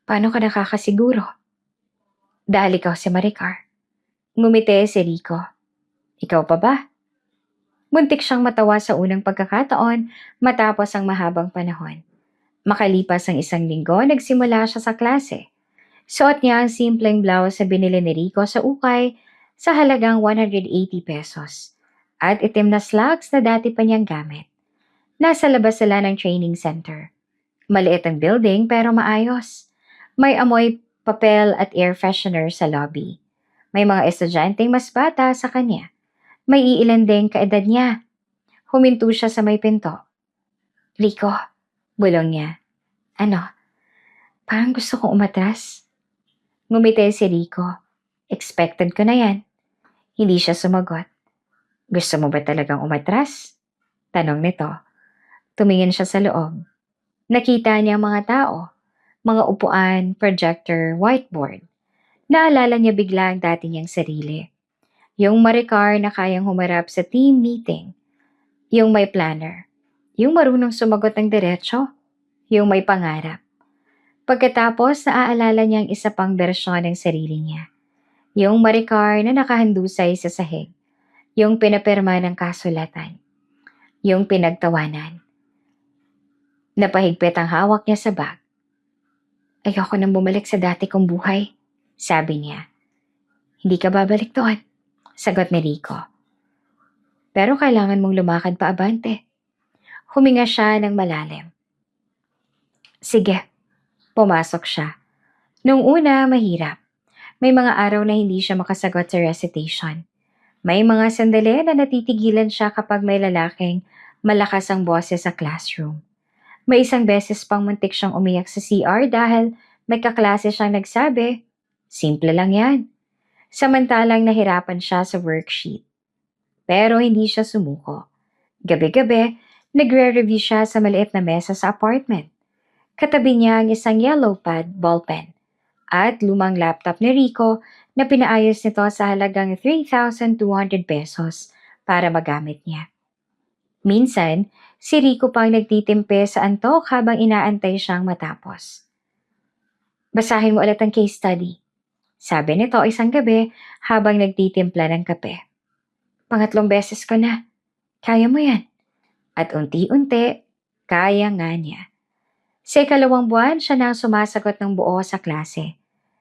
Paano ka nakakasiguro? Dahil ikaw si Maricar. Ngumiti si Rico. Ikaw pa ba? Muntik siyang matawa sa unang pagkakataon matapos ang mahabang panahon. Makalipas ang 1 linggo, nagsimula siya sa klase. Suot niya ang simpleng blouse na binili ni Rico sa ukay sa halagang 180 pesos at itim na slacks na dati pa niyang gamit. Nasa labas sila ng training center. Maliit ang building pero maayos. May amoy papel at air freshener sa lobby. May mga estudyanteng mas bata sa kanya. May iilan ding kaedad niya. Huminto siya sa may pinto. Rico, bulong niya. Ano? Parang gusto kong umatras. Ngumiti si Rico. Expected ko na yan. Hindi siya sumagot. Gusto mo ba talagang umatras? Tanong nito. Tumingin siya sa loob. Nakita niya ang mga tao, mga upuan, projector, whiteboard. Naalala niya bigla ang dati niyang sarili. Yung Maricar na kayang humarap sa team meeting. Yung may planner. Yung marunong sumagot ng diretso. Yung may pangarap. Pagkatapos, naaalala niya ang isa pang bersyon ng sarili niya. Yung Maricar na nakahandusay sa sahig. Yung pinapirma ng kasulatan. Yung pinagtawanan. Napahigpit ang hawak niya sa bag. Ayoko nang bumalik sa dati kong buhay, sabi niya. Hindi ka babalik doon, sagot ni Rico. Pero kailangan mong lumakad pa abante. Huminga siya ng malalim. Sige, pumasok siya. Nung una, mahirap. May mga araw na hindi siya makasagot sa recitation. May mga sandali na natitigilan siya kapag may lalaking malakas ang boses sa classroom. May isang beses pang muntik siyang umiyak sa CR dahil may kaklase siyang nagsabi, simple lang yan. Samantalang nahirapan siya sa worksheet. Pero hindi siya sumuko. Gabi-gabi, nagre-review siya sa maliit na mesa sa apartment. Katabi niya ang isang yellow pad ballpen at lumang laptop ni Rico na pinaayos nito sa halagang 3,200 pesos para magamit niya. Minsan, si Rico pang nagtitimpe sa antok habang inaantay siyang matapos. Basahin mo ulit ang case study, sabi nito isang gabi habang nagtitimpla ng kape. Pangatlong beses ko na. Kaya mo yan. At unti-unti, kaya nga niya. Sa ikalawang buwan, siya nang sumasagot ng buo sa klase.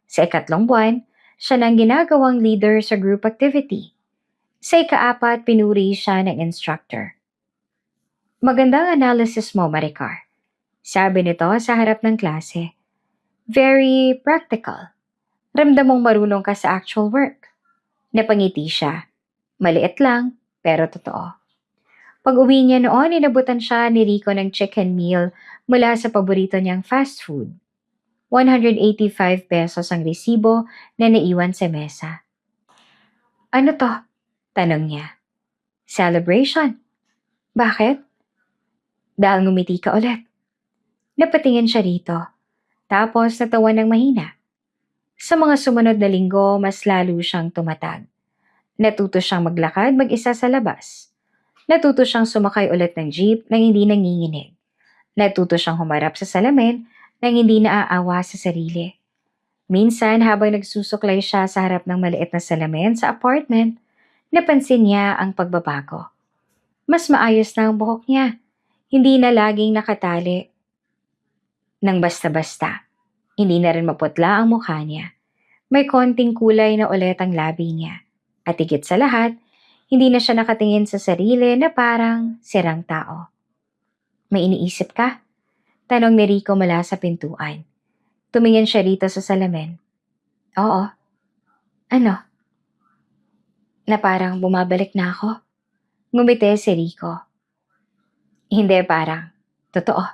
Sa ikatlong buwan, siya nang ginagawang leader sa group activity. Sa ikaapat, pinuri siya ng instructor. Magandang analysis mo, Maricar. Sabi nito sa harap ng klase. Very practical. Ramdam mong marunong ka sa actual work. Napangiti siya. Maliit lang, pero totoo. Pag-uwi niya noon, inabutan siya ni Rico ng chicken meal mula sa paborito niyang fast food. 185 pesos ang resibo na naiwan sa mesa. Ano to? Tanong niya. Celebration. Bakit? Dahil ngumiti ka ulit. Napatingin siya rito. Tapos natawa ng mahina. Sa mga sumunod na linggo, mas lalo siyang tumatag. Natuto siyang maglakad mag-isa sa labas. Natuto siyang sumakay ulit ng jeep nang hindi nanginginig. Natuto siyang humarap sa salamin nang hindi naaawa sa sarili. Minsan habang nagsusuklay siya sa harap ng maliit na salamin sa apartment, napansin niya ang pagbabago. Mas maayos na ang buhok niya. Hindi na laging nakatali nang basta-basta. Hindi na rin maputla ang mukha niya. May konting kulay na ulit ang labi niya. At higit sa lahat, hindi na siya nakatingin sa sarili na parang sirang tao. May iniisip ka? Tanong ni Rico mula sa pintuan. Tumingin siya rito sa salamin. Oo. Ano? Na parang bumabalik na ako? Ngumiti si Rico. Hindi parang. Totoo.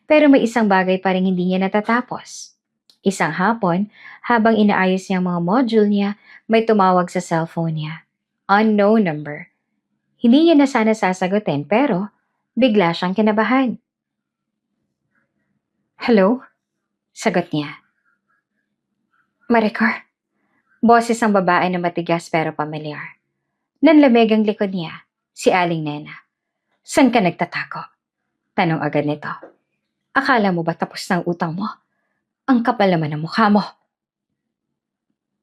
Pero may isang bagay pa rin hindi niya natatapos. Isang hapon, habang inaayos niya ang mga module niya, may tumawag sa cellphone niya. Unknown number. Hindi niya na sana sasagutin pero bigla siyang kinabahan. Hello? Sagot niya. Maricar. Boses ang babae na matigas pero pamilyar. Nanlamig ang likod niya, si Aling Nena. San ka nagtatako? Tanong agad nito. Akala mo ba tapos na ang utang mo? Ang kapal naman ng mukha mo.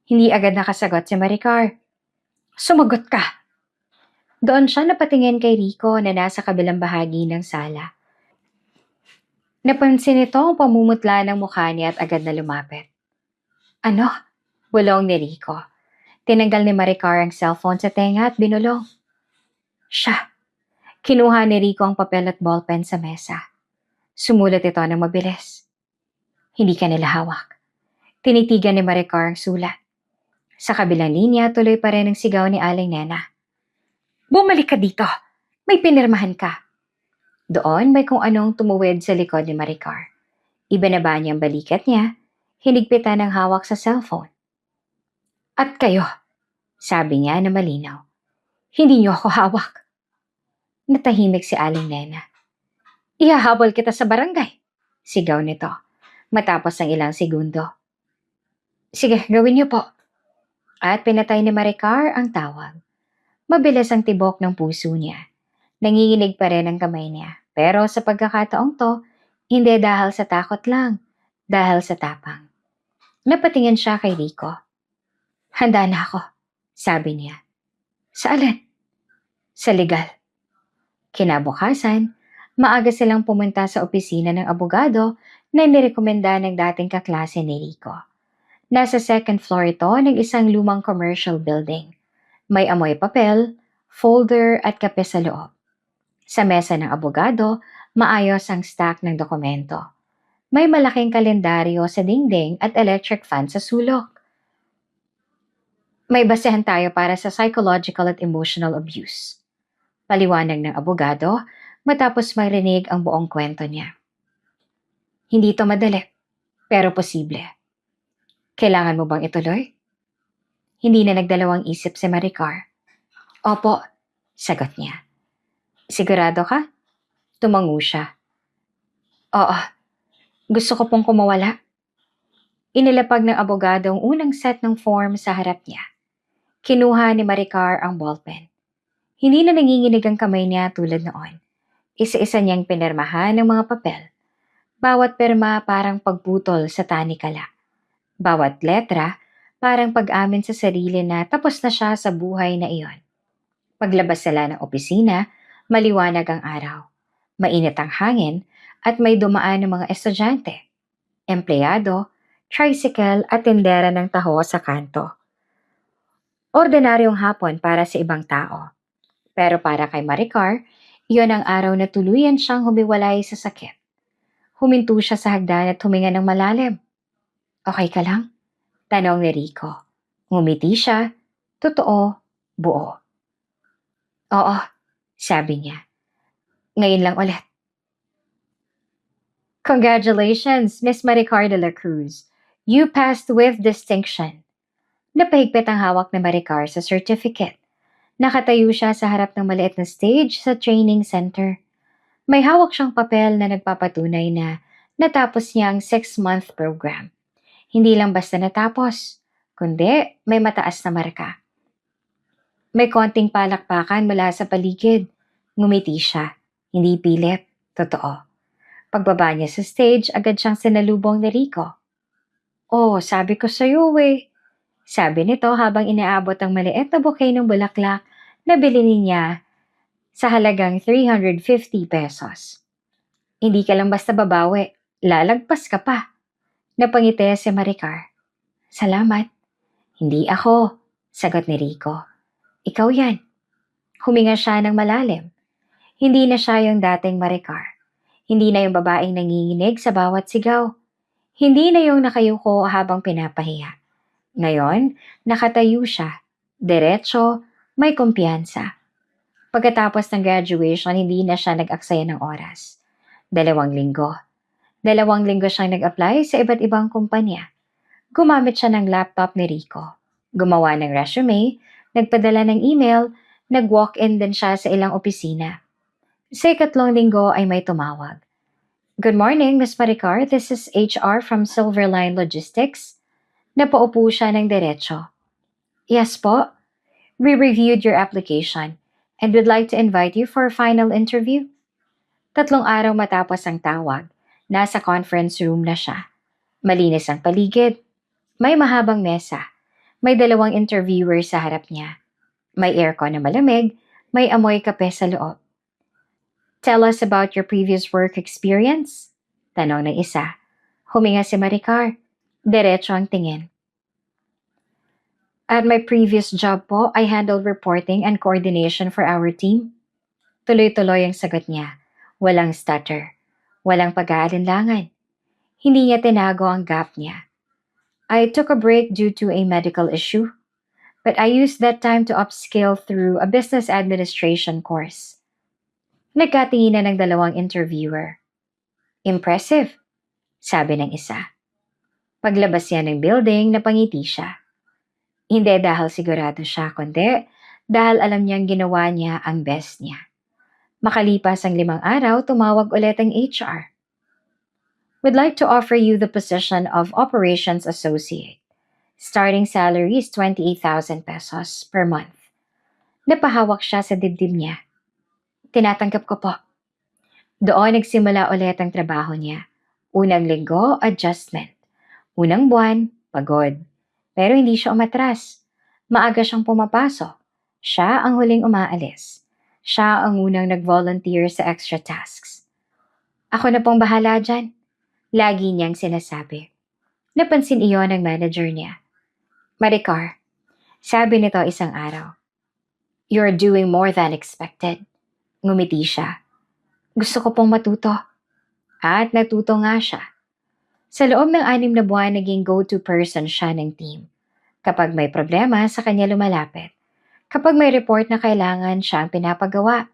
Hindi agad nakasagot si Maricar. Sumagot ka. Doon siya napatingin kay Rico na nasa kabilang bahagi ng sala. Napansin nito ang pamumutla ng mukha niya at agad na lumapit. Ano? Bulong ni Rico. Tinanggal ni Maricar ang cellphone sa tenga at binulong. Siya. Kinuha ni Rico ang papel at ballpen sa mesa. Sumulat ito ng mabilis. Hindi ka nila hawak. Tinitigan ni Maricar ang sulat. Sa kabilang linya, tuloy pa rin ang sigaw ni Aling Nena. Bumalik ka dito! May pinirmahan ka! Doon may kung anong tumuwid sa likod ni Maricar. Ibinaba niya ang balikat niya, hinigpitan ng hawak sa cellphone. At kayo, sabi niya na malinaw. Hindi niyo ako hawak. Natahimik si Aling Nena. Ihahabol kita sa barangay, sigaw nito, matapos ang ilang segundo. Sige, gawin niyo po. At pinatay ni Maricar ang tawag. Mabilis ang tibok ng puso niya. Nanginginig pa rin ang kamay niya. Pero sa pagkakataong to, hindi dahil sa takot lang, dahil sa tapang. Napatingin siya kay Rico. Handa na ako, sabi niya. Sa alin? Sa legal. Kinabukasan, maaga silang pumunta sa opisina ng abogado na inirekomenda ng dating kaklase ni Rico. Nasa second floor ito ng isang lumang commercial building. May amoy papel, folder at kape sa loob. Sa mesa ng abogado, maayos ang stack ng dokumento. May malaking kalendaryo sa dingding at electric fan sa sulok. May basehan tayo para sa psychological at emotional abuse. Paliwanag ng abogado matapos marinig ang buong kwento niya. Hindi ito madali, pero posible. Kailangan mo bang ituloy? Hindi na nagdalawang isip si Maricar. Opo, sagot niya. Sigurado ka? Tumango siya. Oo, gusto ko pong kumawala. Inilapag ng abogado ang unang set ng form sa harap niya. Kinuha ni Maricar ang ballpen. Hindi na nanginginig ang kamay niya tulad noon. Isa-isa niyang pinirmahan ng mga papel. Bawat pirma parang pagputol sa tanikala. Bawat letra parang pag-amin sa sarili na tapos na siya sa buhay na iyon. Paglabas sila ng opisina, maliwanag ang araw. Mainit ang hangin at may dumaan ng mga estudyante, empleyado, tricycle at tindera ng taho sa kanto. Ordinaryong hapon para sa ibang tao. Pero para kay Maricar, iyon ang araw na tuluyan siyang humiwalay sa sakit. Huminto siya sa hagdan at huminga ng malalim. Okay ka lang? Tanong ni Rico. Ngumiti siya. Totoo, buo. Oo, sabi niya. Ngayon lang ulit. Congratulations, Miss Maricar de la Cruz. You passed with distinction. Napahigpit ang hawak ni Maricar sa certificate. Nakatayo siya sa harap ng maliit na stage sa training center. May hawak siyang papel na nagpapatunay na natapos niya ang 6-month program. Hindi lang basta natapos, kundi may mataas na marka. May konting palakpakan mula sa paligid. Ngumiti siya. Hindi pilit. Totoo. Pagbaba niya sa stage, agad siyang sinalubong ni Rico. Oh, sabi ko sa'yo eh. Sabi nito habang inaabot ang maliit na bouquet ng bulaklak na bilhin niya sa halagang 350 pesos. Hindi ka lang basta babawi, lalagpas ka pa. Napangiti si Maricar. Salamat. Hindi ako, sagot ni Rico. Ikaw yan. Huminga siya ng malalim. Hindi na siya yung dating Maricar. Hindi na yung babaeng nanginginig sa bawat sigaw. Hindi na yung nakayuko habang pinapahiya. Ngayon, nakatayo siya. Diretso, may kumpiyansa. Pagkatapos ng graduation, hindi na siya nag-aksaya ng oras. 2 linggo. 2 linggo siyang nag-apply sa iba't ibang kumpanya. Gumamit siya ng laptop ni Rico. Gumawa ng resume, nagpadala ng email, nag-walk-in din siya sa ilang opisina. Sa 3 linggo ay may tumawag. Good morning, Ms. Maricar. This is HR from Silverline Logistics. Napaupo siya ng diretso. Yes po. We reviewed your application and would like to invite you for a final interview. 3 araw matapos ang tawag, nasa conference room na siya. Malinis ang paligid. May mahabang mesa. May 2 interviewer sa harap niya. May aircon na malamig, may amoy kape sa loob. Tell us about your previous work experience? Tanong ng isa. Huminga si Maricar. Diretso ang tingin. At my previous job po, I handled reporting and coordination for our team. Tuloy-tuloy ang sagot niya. Walang stutter. Walang pag-aalinlangan. Hindi niya tinago ang gap niya. I took a break due to a medical issue, but I used that time to upskill through a business administration course. Nagkatinginan ng 2 interviewer. Impressive, sabi ng isa. Paglabas niya ng building, napangiti siya. Hindi dahil sigurado siya, kundi dahil alam niyang ginawa niya ang best niya. Makalipas ang 5 araw, tumawag ulit ang HR. We'd like to offer you the position of Operations Associate. Starting salary is 28,000 pesos per month. Napahawak siya sa dibdib niya. Tinatanggap ko po. Doon nagsimula ulit ang trabaho niya. Unang linggo, adjustment. Unang buwan, pagod. Pero hindi siya umatras. Maaga siyang pumapasok. Siya ang huling umaalis. Siya ang unang nag-volunteer sa extra tasks. Ako na pong bahala dyan. Lagi niyang sinasabi. Napansin iyon ng manager niya. Maricar, sabi nito isang araw, "You're doing more than expected." Ngumiti siya. Gusto ko pong matuto. At natuto nga siya. Sa loob ng 6 na buwan, naging go-to person siya ng team. Kapag may problema, sa kanya lumalapit. Kapag may report na kailangan, siya ang pinapagawa.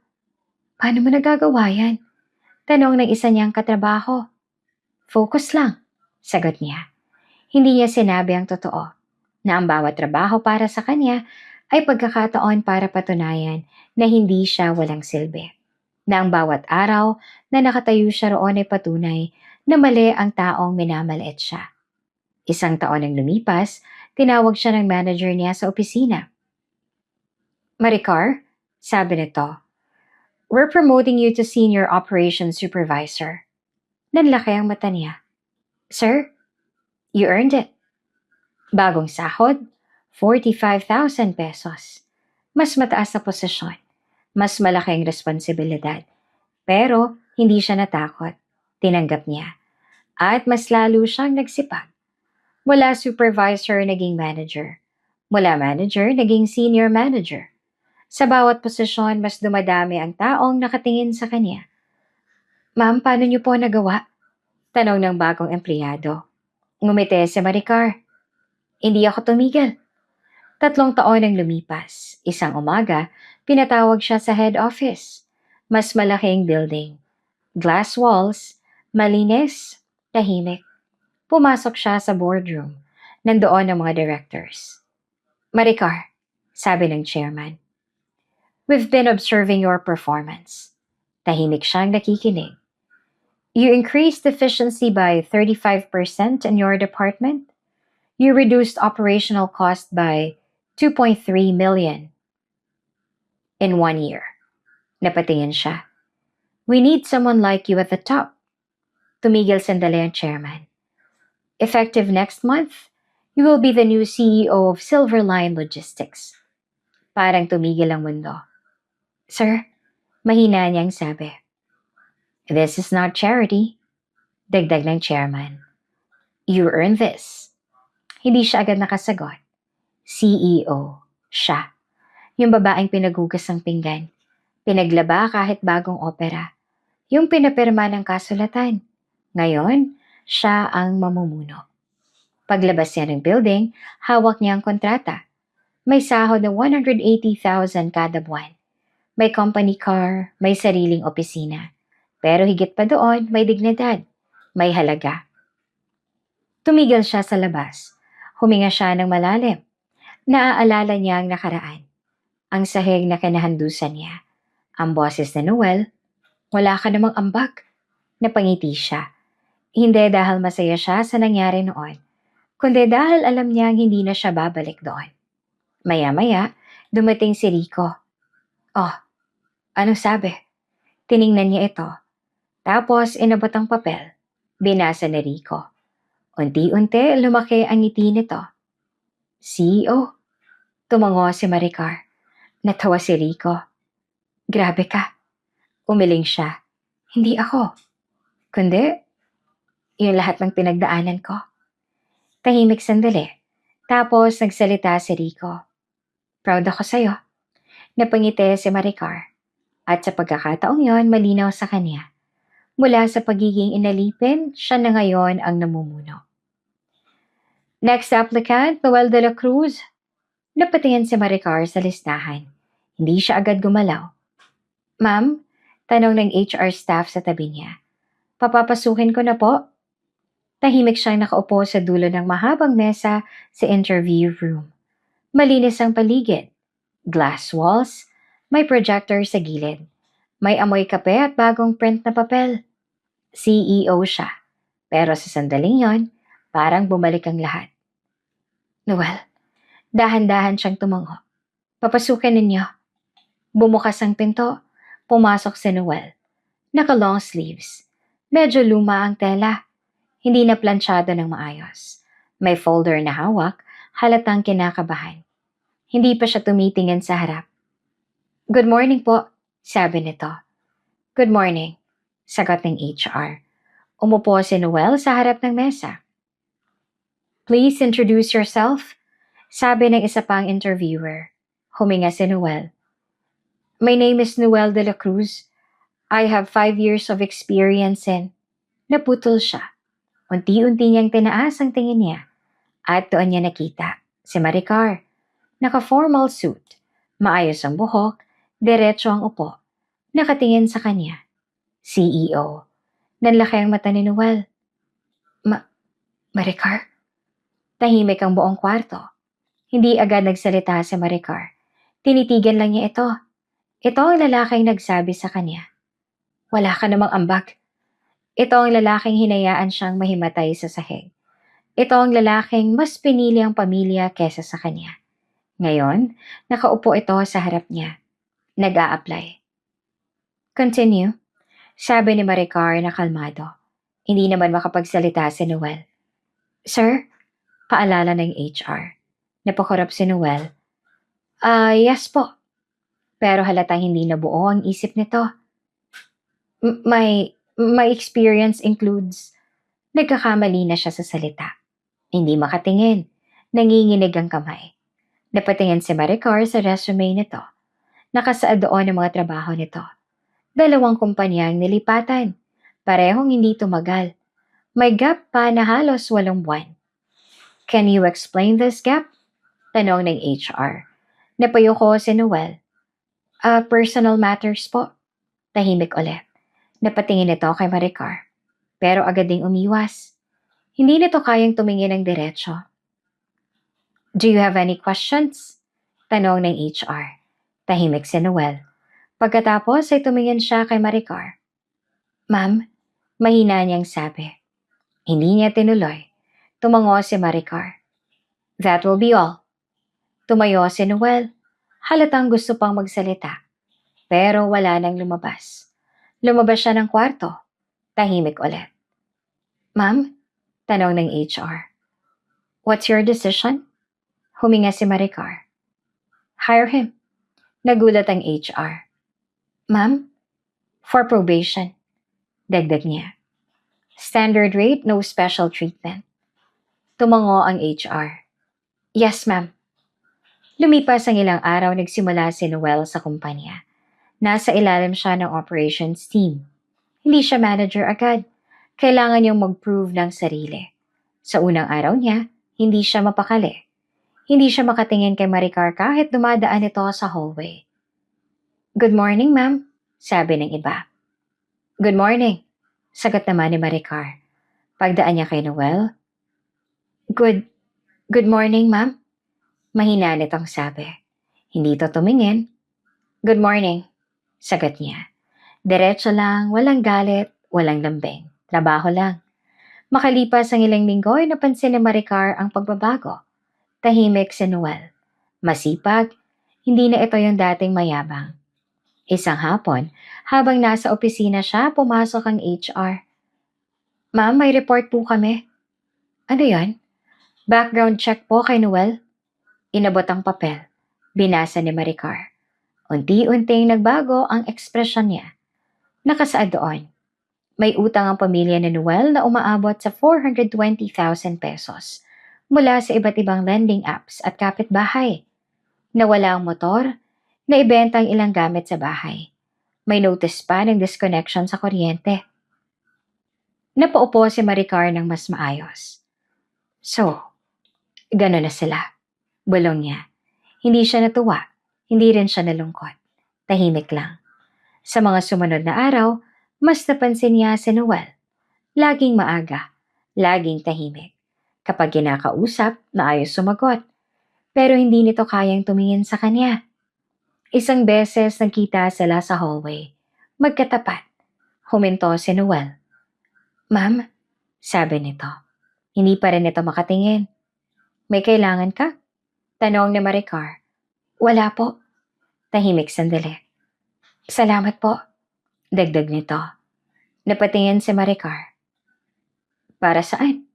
Paano mo nagagawa yan? Tanong ng isa niyang katrabaho. Focus lang, sagot niya. Hindi niya sinabi ang totoo, na ang bawat trabaho para sa kanya ay pagkakataon para patunayan na hindi siya walang silbi. Na ang bawat araw na nakatayo siya roon ay patunay na mali ang taong minamaliit siya. 1 taon ang lumipas, tinawag siya ng manager niya sa opisina. Maricar, sabi nito, "We're promoting you to Senior Operations Supervisor." Nanlaki ang mata niya. Sir, you earned it. Bagong sahod, 45,000 pesos. Mas mataas na posisyon. Mas malaking responsibilidad. Pero hindi siya natakot. Tinanggap niya. At mas lalo siyang nagsipag. Mula supervisor naging manager. Mula manager naging senior manager. Sa bawat posisyon, mas dumadami ang taong nakatingin sa kanya. Ma'am, paano niyo po nagawa? Tanong ng bagong empleyado. Ngumiti si Maricar. Hindi ako tumigil. 3 taon ang lumipas. Isang umaga, pinatawag siya sa head office. Mas malaking building. Glass walls, malinis, tahimik. Pumasok siya sa boardroom. Nandoon ang mga directors. Maricar, sabi ng chairman. We've been observing your performance. Tahimik siyang nakikinig. You increased efficiency by 35% in your department. You reduced operational cost by 2.3 million in 1 year. Napatingin siya. We need someone like you at the top. Tumigil sandali ang chairman. Effective next month, you will be the new CEO of Silverline Logistics. Parang tumigil ang mundo. Sir, mahina niyang sabi. This is not charity. Dagdag ng chairman. You earn this. Hindi siya agad nakasagot. CEO, siya. Yung babaeng pinagugas ng pinggan. Pinaglaba kahit bagong opera. Yung pinapirma ng kasulatan. Ngayon, siya ang mamumuno. Paglabas niya ng building, hawak niya ang kontrata. May sahod na 180,000 kada buwan. May company car, may sariling opisina. Pero higit pa doon, may dignidad, may halaga. Tumigil siya sa labas. Huminga siya ng malalim. Naaalala niya ang nakaraan. Ang sahig na kinahandusan niya. Ang boses ni Noel, wala ka namang ambag. Napangiti siya. Hindi dahil masaya siya sa nangyari noon, kundi dahil alam niyang hindi na siya babalik doon. Maya-maya, dumating si Rico. Oh, ano sabi? Tiningnan niya ito. Tapos inabot ang papel. Binasa ni Rico. Unti-unti lumaki ang ngiti nito. CEO. Tumango si Maricar. Natawa si Rico. Grabe ka. Umiling siya. Hindi ako. Kundi, yung lahat ng pinagdaanan ko. Tahimik sandali. Tapos nagsalita si Rico. Proud ako sa'yo. Napangiti si Maricar. At sa pagkakataong yon, malinaw sa kanya. Mula sa pagiging inalipin, siya na ngayon ang namumuno. Next applicant, Noel de la Cruz. Napatingin si Maricar sa listahan. Hindi siya agad gumalaw. Ma'am, tanong ng HR staff sa tabi niya. Papapasukin ko na po. Tahimik siyang nakaupo sa dulo ng mahabang mesa sa interview room. Malinis ang paligid. Glass walls, may projector sa gilid. May amoy kape at bagong print na papel. CEO siya. Pero sa sandaling yon, parang bumalik ang lahat. Noel, dahan-dahan siyang tumango. Papasukin ninyo. Bumukas ang pinto. Pumasok si Noel. Naka-long sleeves. Medyo luma ang tela. Hindi na planchado ng maayos. May folder na hawak, halatang kinakabahan. Hindi pa siya tumitingin sa harap. Good morning po, sabi nito. Good morning, sagot ng HR. Umupo si Noel sa harap ng mesa. Please introduce yourself, sabi ng isa pang interviewer. Huminga si Noel. My name is Noel de la Cruz. I have 5 years of experience in... Naputol siya. Unti-unti niyang tinaas ang tingin niya at doon niya nakita si Maricar. Naka-formal suit, maayos ang buhok, diretso ang upo. Nakatingin sa kanya. CEO. Nanlaki ang mata ni Noel. Maricar? Tahimik ang buong kwarto. Hindi agad nagsalita si Maricar. Tinitigan lang niya ito. Ito ang lalaking nagsabi sa kanya. Wala ka namang ambag. Ito ang lalaking hinayaan siyang mahimatay sa sahig. Ito ang lalaking mas pinili ang pamilya kesa sa kanya. Ngayon, nakaupo ito sa harap niya. Nag-a-apply. Continue, sabi ni Maricar na kalmado. Hindi naman makapagsalita si Noel. Sir, paalala ng HR. Napakurap si Noel. Yes po. Pero halatang hindi nabuo ang isip nito. My experience includes... Nagkakamali na siya sa salita. Hindi makatingin. Nanginginig ang kamay. Napatingin si Maricar sa resume nito. Nakasaad doon ang mga trabaho nito. 2 kumpanyang nilipatan. Parehong hindi tumagal. May gap pa na halos 8 buwan. Can you explain this gap? Tanong ng HR. Napayuko si Noel. Personal matters po. Tahimik ulit. Napatingin ito kay Maricar. Pero agad ding umiwas. Hindi nito kayang tumingin ng diretso. Do you have any questions? Tanong ng HR. Tahimik si Noel. Pagkatapos ay tumingin siya kay Maricar. Ma'am, mahina niyang sabi. Hindi niya tinuloy. Tumango si Maricar. That will be all. Tumayo si Noel. Halatang gusto pang magsalita. Pero wala nang lumabas. Lumabas siya ng kwarto. Tahimik ulit. Ma'am? Tanong ng HR. What's your decision? Huminga si Maricar. Hire him. Nagulat ang HR. Ma'am? For probation. Dagdag niya. Standard rate, no special treatment. Tumango ang HR. Yes, ma'am. Lumipas ang ilang araw, nagsimula si Noel sa kumpanya. Nasa ilalim siya ng operations team. Hindi siya manager agad. Kailangan niyang mag-prove ng sarili. Sa unang araw niya, hindi siya mapakali. Hindi siya makatingin kay Maricar kahit dumadaan ito sa hallway. Good morning, ma'am, sabi ng iba. Good morning, sagot naman ni Maricar. Pagdaan niya kay Noel. Good morning, ma'am. Mahina nitong sabi. Hindi ito tumingin. Good morning, sagot niya. Diretso lang, walang galit, walang lambing. Trabaho lang. Makalipas ang ilang linggo ay napansin ni Maricar ang pagbabago. Tahimik si Noel. Masipag, hindi na ito yung dating mayabang. Isang hapon, habang nasa opisina siya, pumasok ang HR. Ma'am, may report po kami. Ano yan? Background check po kay Noel. Inabot ang papel. Binasa ni Maricar. Unti-unting nagbago ang ekspresyon niya. Nakasaad doon. May utang ang pamilya ni Noel na umaabot sa 420,000 pesos mula sa iba't ibang lending apps at kapitbahay. Nawala ang motor, naibenta ang ilang gamit sa bahay. May notice pa ng disconnection sa kuryente. Napaupo si Maricar ng mas maayos. So, gano'n na sila. Bulong niya. Hindi siya natuwa, hindi rin siya nalungkot. Tahimik lang. Sa mga sumunod na araw, mas napansin niya si Noel. Laging maaga, laging tahimik. Kapag kinakausap, naayos sumagot. Pero hindi nito kayang tumingin sa kanya. Isang beses nagkita sila sa hallway. Magkatapat. Huminto si Noel. Ma'am, sabi nito. Hindi pa rin ito makatingin. May kailangan ka? Tanong ni Maricar. Wala po. Tahimik sandali. Salamat po. Dagdag nito. Napatingin si Maricar. Para saan?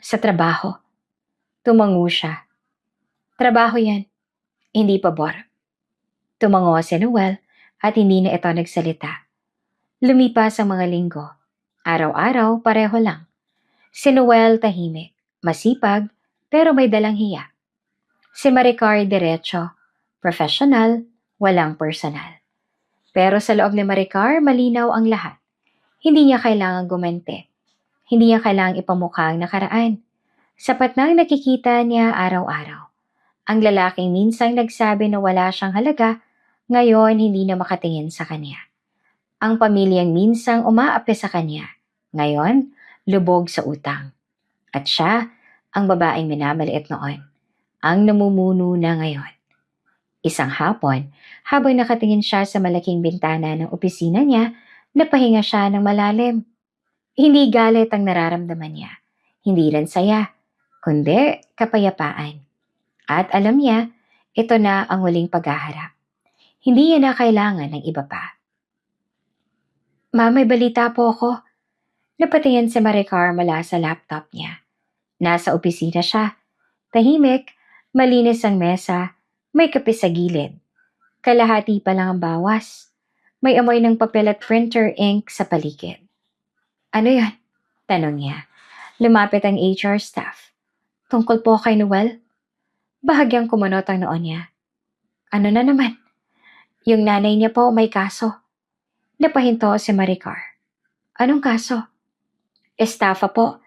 Sa trabaho. Tumango siya. Trabaho yan. Hindi pabor. Tumango si Noel at hindi na ito nagsalita. Lumipas ang mga linggo. Araw-araw, pareho lang. Si Noel tahimik, masipag, pero may dalang hiya. Si Maricar diretso, professional, walang personal. Pero sa loob ni Maricar, malinaw ang lahat. Hindi niya kailangang gumente. Hindi niya kailangang ipamukha ang nakaraan. Sapat nang nakikita niya araw-araw. Ang lalaking minsang nagsabi na wala siyang halaga, ngayon hindi na makatingin sa kanya. Ang pamilyang minsang umaapi sa kanya, ngayon lubog sa utang. At siya, ang babaeng minamaliit noon, ang namumuno na ngayon. Isang hapon, habang nakatingin siya sa malaking bintana ng opisina niya, napahinga siya ng malalim. Hindi galit ang nararamdaman niya. Hindi rin saya, kundi kapayapaan. At alam niya, ito na ang huling paghaharap. Hindi niya na kailangan ng iba pa. Ma, may balita po ako. Napatingin si Maricar mula sa laptop niya. Nasa opisina siya. Tahimik, malinis ang mesa, may kape sa gilid. Kalahati pa lang ang bawas. May amoy ng papel at printer ink sa paligid. Ano yan? Tanong niya. Lumapit ang HR staff. Tungkol po kay Noel? Bahagyang kumunot ang noon niya. Ano na naman? Yung nanay niya po may kaso. Napahinto si Maricar. Anong kaso? Estafa po.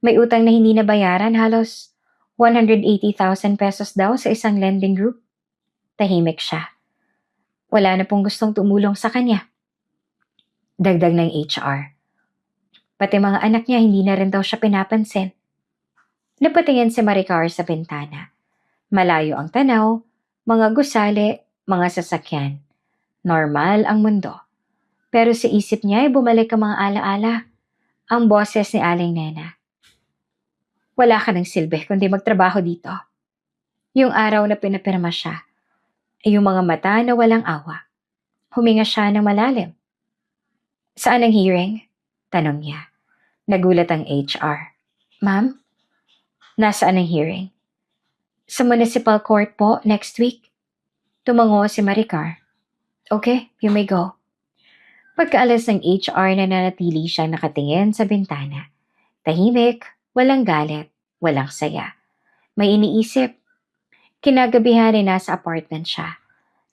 May utang na hindi nabayaran, halos 180,000 pesos daw sa isang lending group. Tahimik siya. Wala na pong gustong tumulong sa kanya. Dagdag ng HR. Pati mga anak niya hindi na rin daw siya pinapansin. Napatingin si Maricar sa bintana. Malayo ang tanaw, mga gusali, mga sasakyan. Normal ang mundo. Pero sa isip niya ay bumalik ang mga alaala. Ang boses ni Aling Nena. Wala ka ng silbi kundi magtrabaho dito. Yung araw na pinapirma siya, ay yung mga mata na walang awa. Huminga siya ng malalim. Saan ang hearing? Tanong niya. Nagulat ang HR. Ma'am, nasaan ang hearing? Sa municipal court po next week. Tumango si Maricar. Okay, you may go. Pagkaalis ng HR na nanatili siyang nakatingin sa bintana. Tahimik, walang galit, walang saya. May iniisip. Kinagabihan ay nasa apartment siya.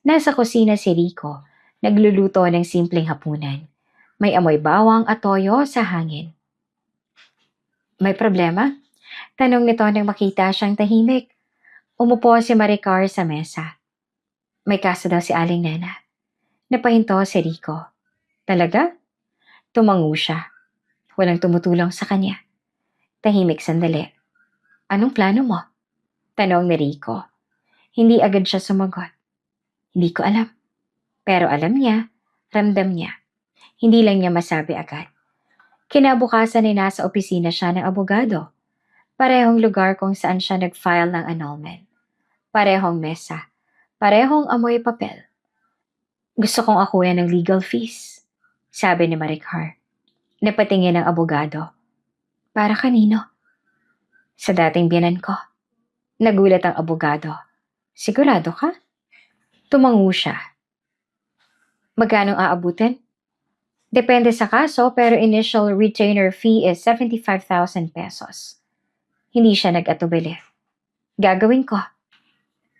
Nasa kusina si Rico, nagluluto ng simpleng hapunan. May amoy bawang at toyo sa hangin. May problema? Tanong nito nang makita siyang tahimik. Umupo si Maricar sa mesa. May kaso daw si Aling Nena. Napahinto si Rico. Talaga? Tumango siya. Walang tumutulong sa kanya. Tahimik sandali. Anong plano mo? Tanong ni Rico. Hindi agad siya sumagot. Hindi ko alam. Pero alam niya, ramdam niya. Hindi lang niya masabi agad. Kinabukasan ay nasa opisina siya ng abogado. Parehong lugar kung saan siya nag-file ng annulment. Parehong mesa. Parehong amoy papel. Gusto kong akuha ng legal fees, sabi ni Maricar. Napatingin ang abogado. Para kanino? Sa dating biyanan ko. Nagulat ang abogado. Sigurado ka? Tumango siya. Magkano aabutin? Depende sa kaso pero initial retainer fee is 75,000 pesos. Hindi siya nag-atubili. Gagawin ko.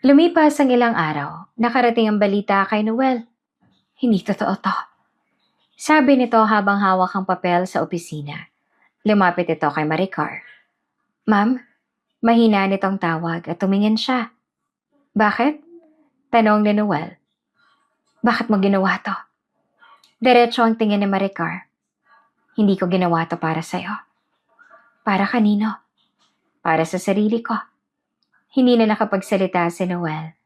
Lumipas ang ilang araw, nakarating ang balita kay Noel. Hindi totoo to. Sabi nito habang hawak ang papel sa opisina. Lumapit ito kay Maricar. Ma'am, mahina nitong tawag at tumingin siya. Bakit? Tanong ni Noel. Bakit mo ginawa to? Diretso ang tingin ni Maricar. Hindi ko ginawa to para sa'yo. Para kanino? Para sa sarili ko. Hindi na nakapagsalita si Noel.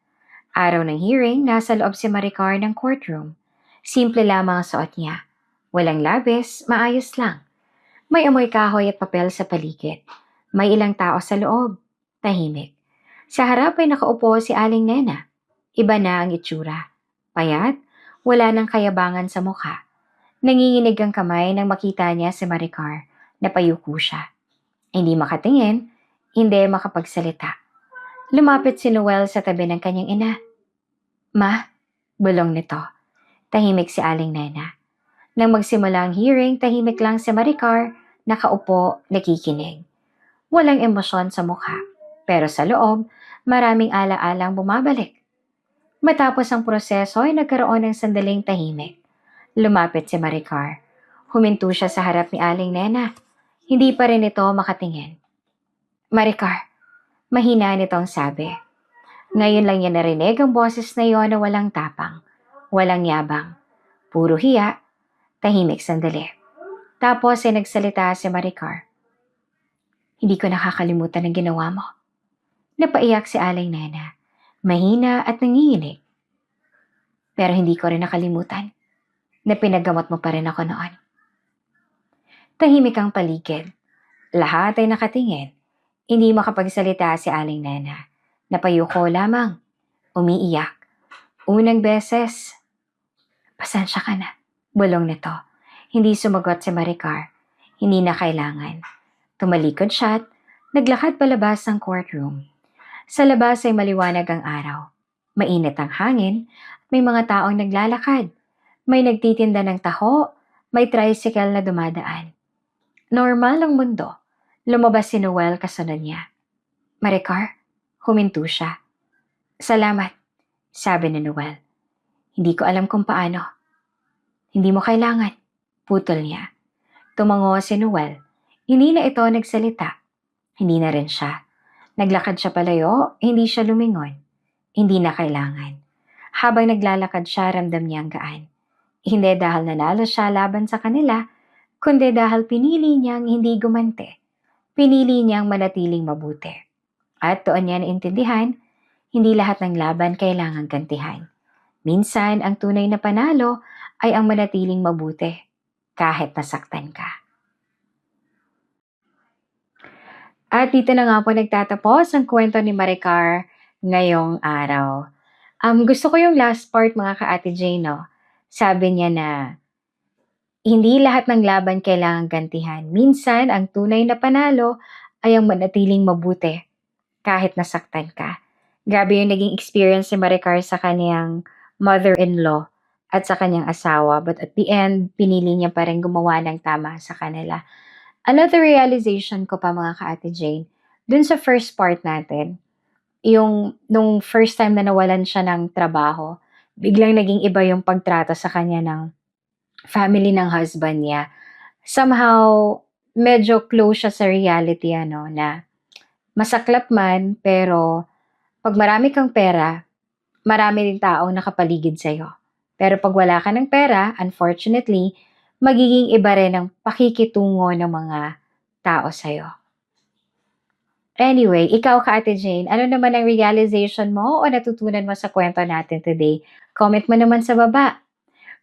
Araw ng hearing, nasa loob si Maricar ng courtroom. Simple lamang ang suot niya. Walang labis, maayos lang. May amoy kahoy at papel sa paligid. May ilang tao sa loob. Tahimik. Sa harap ay nakaupo si Aling Nena. Iba na ang itsura. Payat, wala nang kayabangan sa mukha. Nanginginig ang kamay nang makita niya si Maricar. Napayuko siya. Hindi makatingin, hindi makapagsalita. Lumapit si Noel sa tabi ng kanyang ina. Ma, bulong nito. Tahimik si Aling Nena. Nang magsimula ang hearing, tahimik lang si Maricar, nakaupo, nakikinig. Walang emosyon sa mukha, pero sa loob, maraming ala-alang bumabalik. Matapos ang proseso ay nagkaroon ng sandaling tahimik. Lumapit si Maricar. Huminto siya sa harap ni Aling Nena. Hindi pa rin ito makatingin. Maricar, mahina nitong sabi. Ngayon lang niya narinig ang boses na iyon na walang tapang, walang yabang, puro hiya, tahimik sandali. Tapos ay nagsalita si Maricar. Hindi ko nakakalimutan ang ginawa mo. Napaiyak si Aling Nena, mahina at nanginginig. Pero hindi ko rin nakalimutan na pinagamot mo pa rin ako noon. Tahimik ang paligid. Lahat ay nakatingin. Hindi makapagsalita si Aling Nena. Napayuko lamang. Umiiyak. Unang beses. Pasensya ka na. Bulong nito. Hindi sumagot si Maricar. Hindi na kailangan. Tumalikod siya at naglakad palabas ng courtroom. Sa labas ay maliwanag ang araw. Mainit ang hangin. May mga taong naglalakad. May nagtitinda ng taho. May tricycle na dumadaan. Normal ang mundo. Lumabas si Noel kasunod niya. Maricar, huminto siya. Salamat, sabi ni Noel. Hindi ko alam kung paano. Hindi mo kailangan, putol niya. Tumango si Noel. Hindi na ito nagsalita. Hindi na rin siya. Naglakad siya palayo, hindi siya lumingon. Hindi na kailangan. Habang naglalakad siya, ramdam niya ang gaan. Hindi dahil nanalo siya laban sa kanila, kundi dahil pinili niyang hindi gumante. Pinili niyang manatiling mabuti. At doon niya naintindihan, hindi lahat ng laban kailangang gantihan. Minsan, ang tunay na panalo ay ang manatiling mabuti, kahit nasaktan ka. At dito na nga po nagtatapos ang kwento ni Maricar ngayong araw. Gusto ko yung last part mga ka-Ate Jane, no? Sabi niya na, hindi lahat ng laban kailangang gantihan. Minsan, ang tunay na panalo ay ang manatiling mabuti, kahit nasaktan ka. Grabe yung naging experience ni Maricar sa kanyang mother-in-law at sa kanyang asawa. But at the end, pinili niya pa rin gumawa ng tama sa kanila. Another realization ko pa mga ka-Ate Jane, dun sa first part natin, yung nung first time na nawalan siya ng trabaho, biglang naging iba yung pagtrato sa kanya ng family ng husband niya. Somehow, medyo close siya sa reality, na masaklap man, pero pag marami kang pera, marami din taong nakapaligid sa'yo. Pero pag wala ka ng pera, unfortunately, magiging iba rin ang pakikitungo ng mga tao sa'yo. Anyway, ikaw ka Ate Jane, ano naman ang realization mo o natutunan mo sa kwento natin today? Comment mo naman sa baba.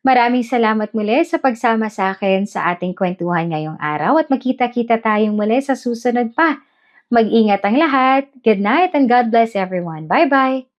Maraming salamat muli sa pagsama sa akin sa ating kwentuhan ngayong araw at magkita-kita tayong muli sa susunod pa. Mag-ingat ang lahat. Good night and God bless everyone. Bye-bye!